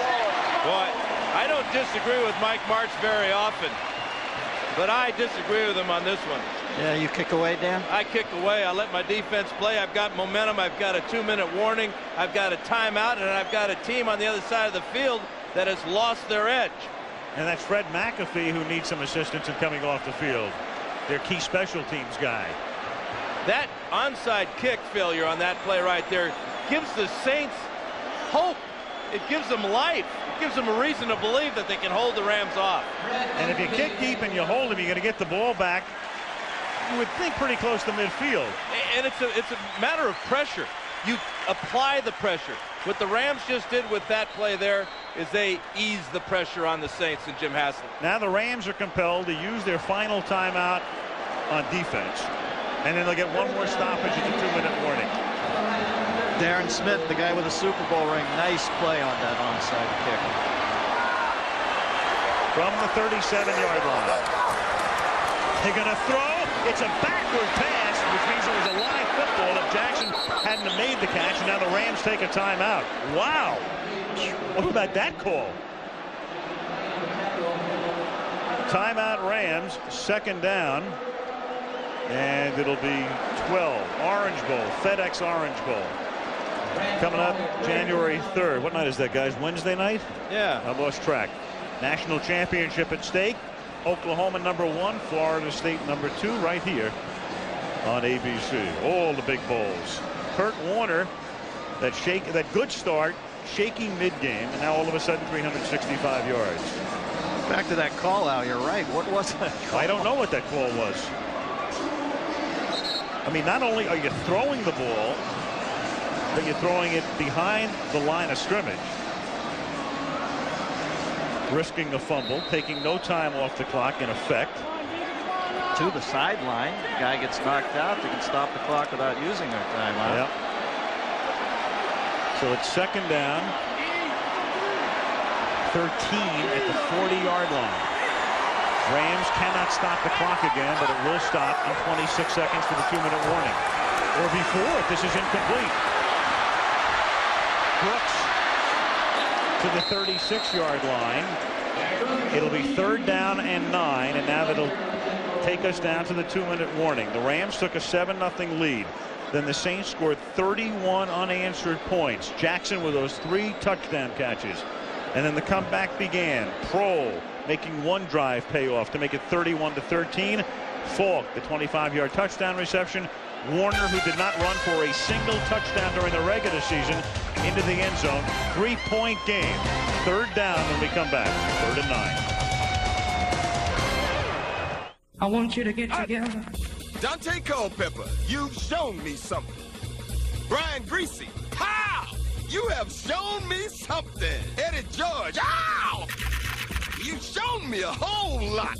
Boy, I don't disagree with Mike Martz very often, but I disagree with him on this one. Yeah, you kick away, Dan? I kick away. I let my defense play. I've got momentum. I've got a 2-minute warning. I've got a timeout, and I've got a team on the other side of the field that has lost their edge. And that's Fred McAfee who needs some assistance in coming off the field. Their key special teams guy. That onside kick failure on that play right there gives the Saints hope. It gives them life. It gives them a reason to believe that they can hold the Rams off. And if you kick deep and you hold them, you're going to get the ball back. You would think pretty close to midfield. And it's a matter of pressure. You apply the pressure. What the Rams just did with that play there is they ease the pressure on the Saints and Jim Haslett. Now the Rams are compelled to use their final timeout on defense. And then they'll get one more stoppage at the 2-minute warning. Darren Smith, the guy with a Super Bowl ring, nice play on that onside kick. From the 37-yard line. They're going to throw. It's a backward pass, which means it was a live football if Jackson hadn't have made the catch, and now the Rams take a timeout. Wow. What about that call? Timeout Rams, 2nd down. And it'll be 12. Orange Bowl, FedEx Orange Bowl. Coming up January 3rd. What night is that, guys? Wednesday night? Yeah. I lost track. National championship at stake. Oklahoma #1, Florida State #2, right here on ABC. All the big bowls. Kurt Warner, that good start, shaky mid-game, and now all of a sudden 365 yards. Back to that call out, you're right. What was that call? I don't know what that call was. I mean, not only are you throwing the ball, but you're throwing it behind the line of scrimmage. Risking a fumble, taking no time off the clock in effect. To the sideline. The guy gets knocked out. They can stop the clock without using their timeout. Yep. So it's second down. 13 at the 40-yard line. Rams cannot stop the clock again, but it will stop in 26 seconds for the 2-minute warning. Or before if this is incomplete. Brooks to the 36-yard line. It'll be third down and 9, and now that'll take us down to the 2-minute warning. The Rams took a 7-0 lead. Then the Saints scored 31 unanswered points. Jackson with those 3 touchdown catches. And then the comeback began. Prohl making one drive pay off to make it 31-13. Falk, the 25-yard touchdown reception. Warner, who did not run for a single touchdown during the regular season, into the end zone. 3-point game. Third down when we come back. 3rd and 9. I want you to get together. Dante Culpepper, you've shown me something. Brian Greasy, how? You have shown me something. Eddie George, ow! You've shown me a whole lot.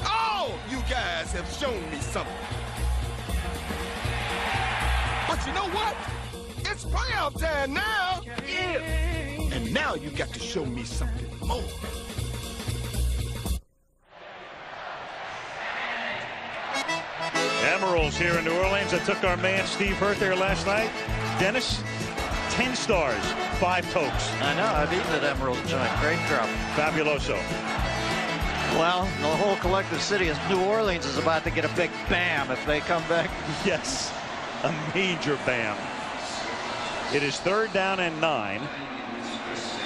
Oh, you guys have shown me something. But you know what? It's playoff time now. Yeah. And now you got to show me something more. Emeralds here in New Orleans. I took our man Steve Hurt there last night. Dennis, 10 stars, 5 tokes. I know. I've eaten at Emerald joint. Great job. Fabuloso. Well, the whole collective city of New Orleans is about to get a big bam if they come back. Yes, a major bam. It is 3rd down and 9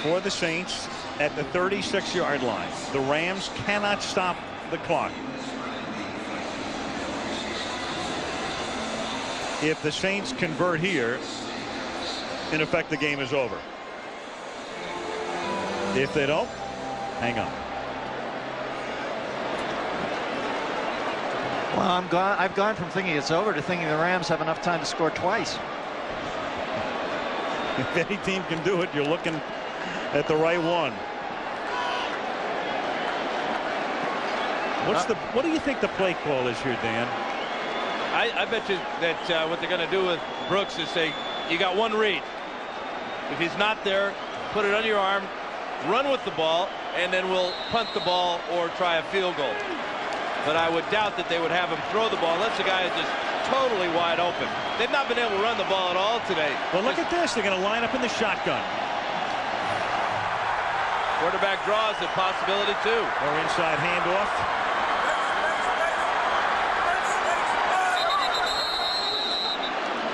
for the Saints at the 36-yard line. The Rams cannot stop the clock. If the Saints convert here, in effect, the game is over. If they don't, hang on. Well, I've gone from thinking it's over to thinking the Rams have enough time to score twice. If any team can do it, you're looking at the right one. What do you think the play call is here, Dan? I bet you that what they're going to do with Brooks is say, you got one read. If he's not there, put it under your arm, run with the ball, and then we'll punt the ball or try a field goal. But I would doubt that they would have him throw the ball unless the guy is just totally wide open. They've not been able to run the ball at all today. Well, look at this. They're going to line up in the shotgun. Quarterback draws a possibility too. Or inside handoff.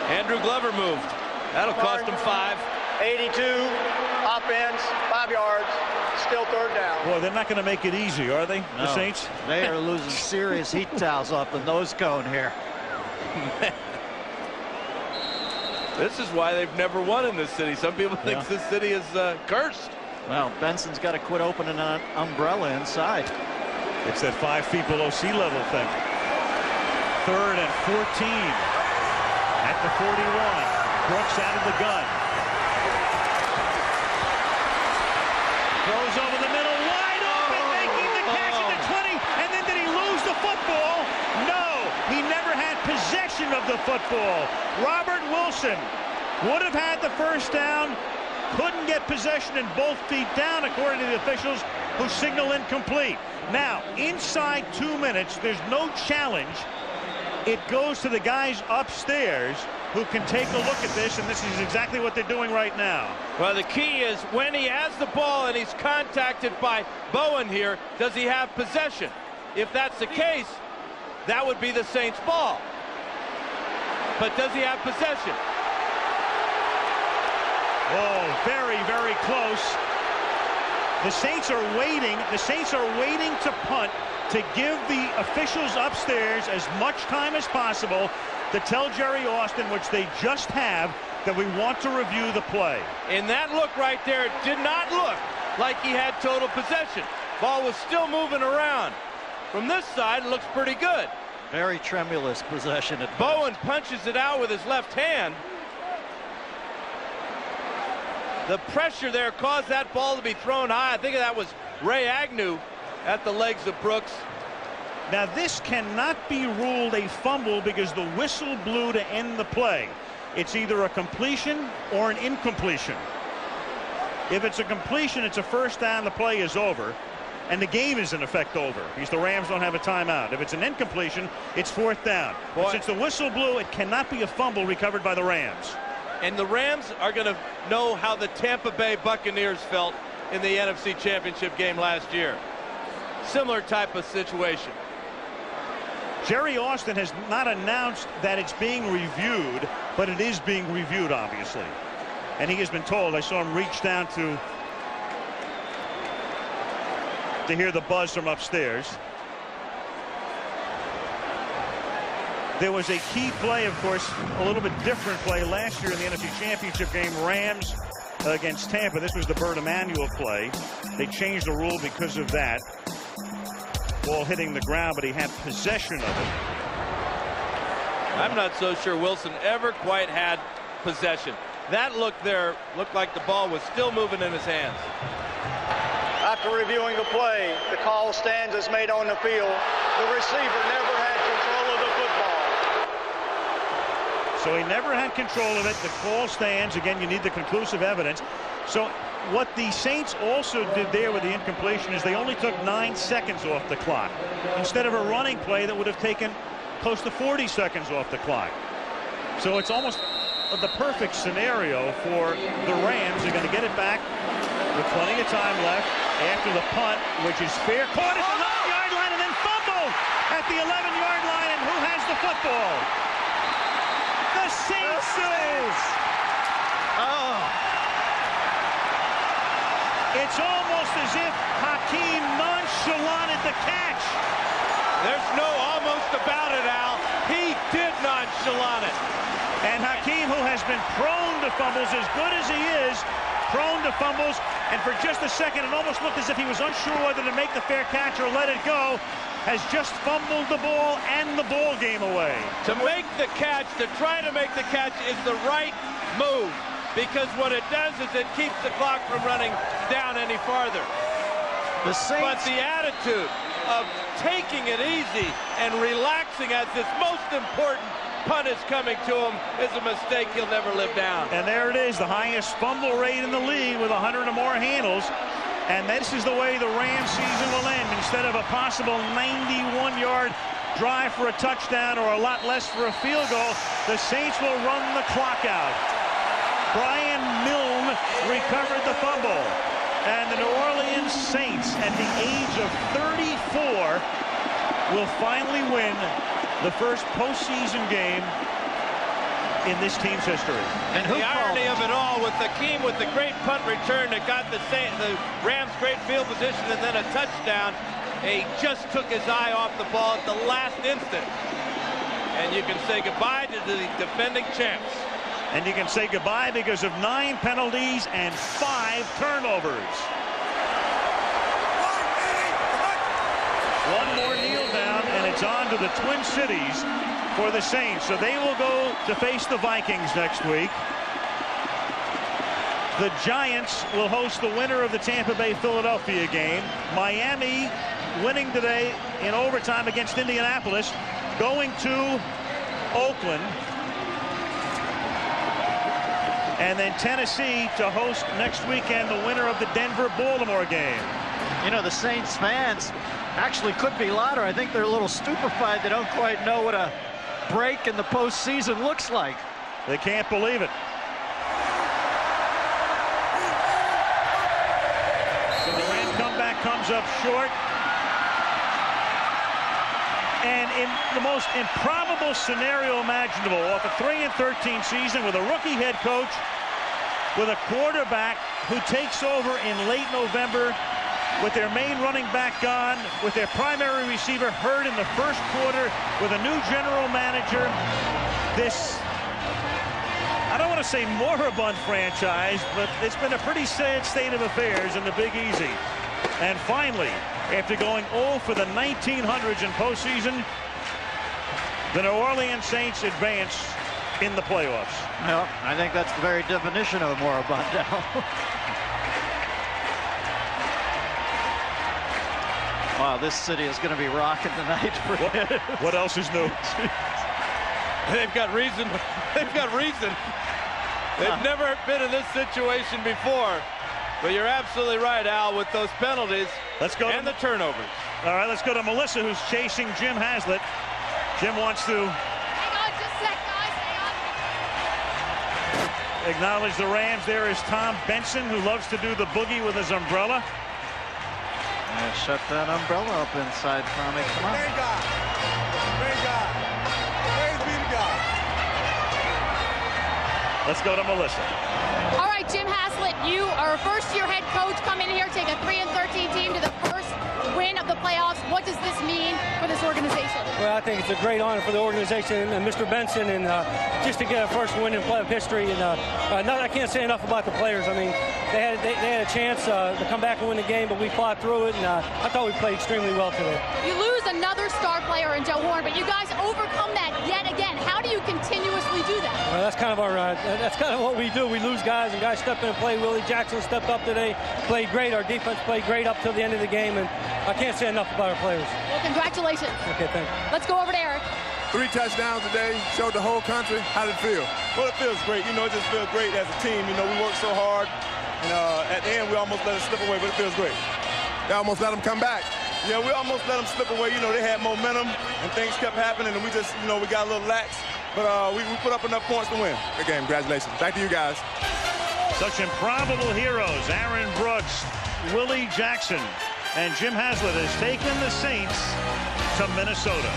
Andrew Glover moved. That'll cost him 5. 82, offense, 5 yards, still 3rd down. Boy, they're not going to make it easy, are they, No. the Saints? They are losing serious heat towels off the nose cone here. This is why they've never won in this city. Some people think this city is cursed. Well, Benson's got to quit opening an umbrella inside. It's that 5 feet below sea level thing. 3rd and 14 at the 41. Brooks out of the gun. Throws over the middle, wide open, making the catch at the 20. And then did he lose the football? No, he never had possession of the football. Robert Wilson would have had the first down, couldn't get possession, and both feet down, according to the officials, who signal incomplete. Now, inside 2 minutes, there's no challenge. It goes to the guys upstairs who can take a look at this, and this is exactly what they're doing right now. Well, the key is when he has the ball and he's contacted by Bowen here, does he have possession? If that's the case, that would be the Saints' ball. But does he have possession? Oh, very, very close. The Saints are waiting. The Saints are waiting to punt to give the officials upstairs as much time as possible to tell Jerry Austin, which they just have, that we want to review the play. In that look right there, it did not look like he had total possession. Ball was still moving around. From this side, it looks pretty good. Very tremulous possession. Bowen punches it out with his left hand. The pressure there caused that ball to be thrown high. I think that was Ray Agnew at the legs of Brooks. Now this cannot be ruled a fumble because the whistle blew to end the play. It's either a completion or an incompletion. If it's a completion, it's a first down, the play is over, and the game is in effect over because the Rams don't have a timeout. If it's an incompletion, it's fourth down. But since the whistle blew, it cannot be a fumble recovered by the Rams. And the Rams are going to know how the Tampa Bay Buccaneers felt in the NFC Championship game last year. Similar type of situation. Jerry Austin has not announced that it's being reviewed, but it is being reviewed, obviously. And he has been told. I saw him reach down to hear the buzz from upstairs. There was a key play, of course, a little bit different play last year in the NFC Championship game, Rams against Tampa. This was the Bert Emanuel play. They changed the rule because of that. Ball hitting the ground, but he had possession of it. I'm not so sure Wilson ever quite had possession. That look there looked like the ball was still moving in his hands. After reviewing the play, the call stands as made on the field. The receiver never had control of the football. So he never had control of it. The call stands. Again, you need the conclusive evidence. So what the Saints also did there with the incompletion is they only took 9 seconds off the clock instead of a running play that would have taken close to 40 seconds off the clock. So it's almost the perfect scenario for the Rams. They're going to get it back with plenty of time left after the punt, which is fair. Caught at the 11-yard line and then fumbled at the 11-yard line. And who has the football? The Saints do. Oh. It's almost as if Hakeem nonchalanted the catch. There's no almost about it, Al. He did nonchalant it. And Hakeem, who has been prone to fumbles, as good as he is, prone to fumbles, and for just a second it almost looked as if he was unsure whether to make the fair catch or let it go, has just fumbled the ball and the ball game away. To make the catch, to try to make the catch is the right move, because what it does is it keeps the clock from running down any farther. But the attitude of taking it easy and relaxing as this most important punt is coming to him is a mistake he'll never live down. And there it is, the highest fumble rate in the league with 100 or more handles. And this is the way the Rams season will end. Instead of a possible 91-yard drive for a touchdown or a lot less for a field goal, the Saints will run the clock out. Brian Milne recovered the fumble. And the New Orleans Saints, at the age of 34, will finally win the first postseason game in this team's history. And the irony of it all, with Hakeem with the great punt return that got the Rams great field position and then a touchdown, he just took his eye off the ball at the last instant. And you can say goodbye to the defending champs. And you can say goodbye because of 9 penalties and 5 turnovers. One more kneel down, and it's on to the Twin Cities for the Saints. So they will go to face the Vikings next week. The Giants will host the winner of the Tampa Bay-Philadelphia game. Miami winning today in overtime against Indianapolis, going to Oakland. And then Tennessee to host next weekend the winner of the Denver-Baltimore game. You know, the Saints fans actually could be louder. I think they're a little stupefied. They don't quite know what a break in the postseason looks like. They can't believe it. So the Ram comeback comes up short. And in the most improbable scenario imaginable, off a 3-13 season with a rookie head coach, with a quarterback who takes over in late November, with their main running back gone, with their primary receiver hurt in the first quarter, with a new general manager, this, I don't want to say moribund franchise, but it's been a pretty sad state of affairs in the Big Easy. And finally, after going 0 for the 1900s in postseason, The New Orleans Saints advance in the playoffs. Well, I think that's the very definition of a moribund now. Wow, this city is going to be rocking tonight. What else is new? They've got reason. They've got reason. They've never been in this situation before. But you're absolutely right, Al, with those penalties and the turnovers. All right, let's go to Melissa, who's chasing Jim Haslett. Jim wants to acknowledge the Rams. There is Tom Benson, who loves to do the boogie with his umbrella. Yeah, shut that umbrella up inside, Tommy. Come on. Thank God. Thank God. Praise be to God. Let's go to Melissa. All right, Jim Haslett, you are a first-year head coach coming here, take a 3-13 team to the first win of the playoffs. What does this mean for this organization? Well, I think it's a great honor for the organization and Mr. Benson, and just to get a first win in playoff history. And I can't say enough about the players. I mean, they had a chance to come back and win the game, but we fought through it, and I thought we played extremely well today. You lose another star player in Joe Horn, but you guys overcome that yet again. How do you continuously do that? Well, that's kind of what we do. We lose guys, and guys step in and play. Willie Jackson stepped up today, played great. Our defense played great up till the end of the game, and I can't say enough about our players. Well, congratulations. Okay, thank you. Let's go over to Eric. 3 touchdowns today, showed the whole country. How did it feel? Well, it feels great. You know, it just feels great as a team. You know, we worked so hard, and at the end, we almost let it slip away, but it feels great. They almost let them come back. Yeah, we almost let them slip away. You know, they had momentum, and things kept happening, and we just, you know, we got a little lax, but we put up enough points to win. Good game. Congratulations. Back to you guys. Such improbable heroes. Aaron Brooks, Willie Jackson, and Jim Haslett has taken the Saints to Minnesota.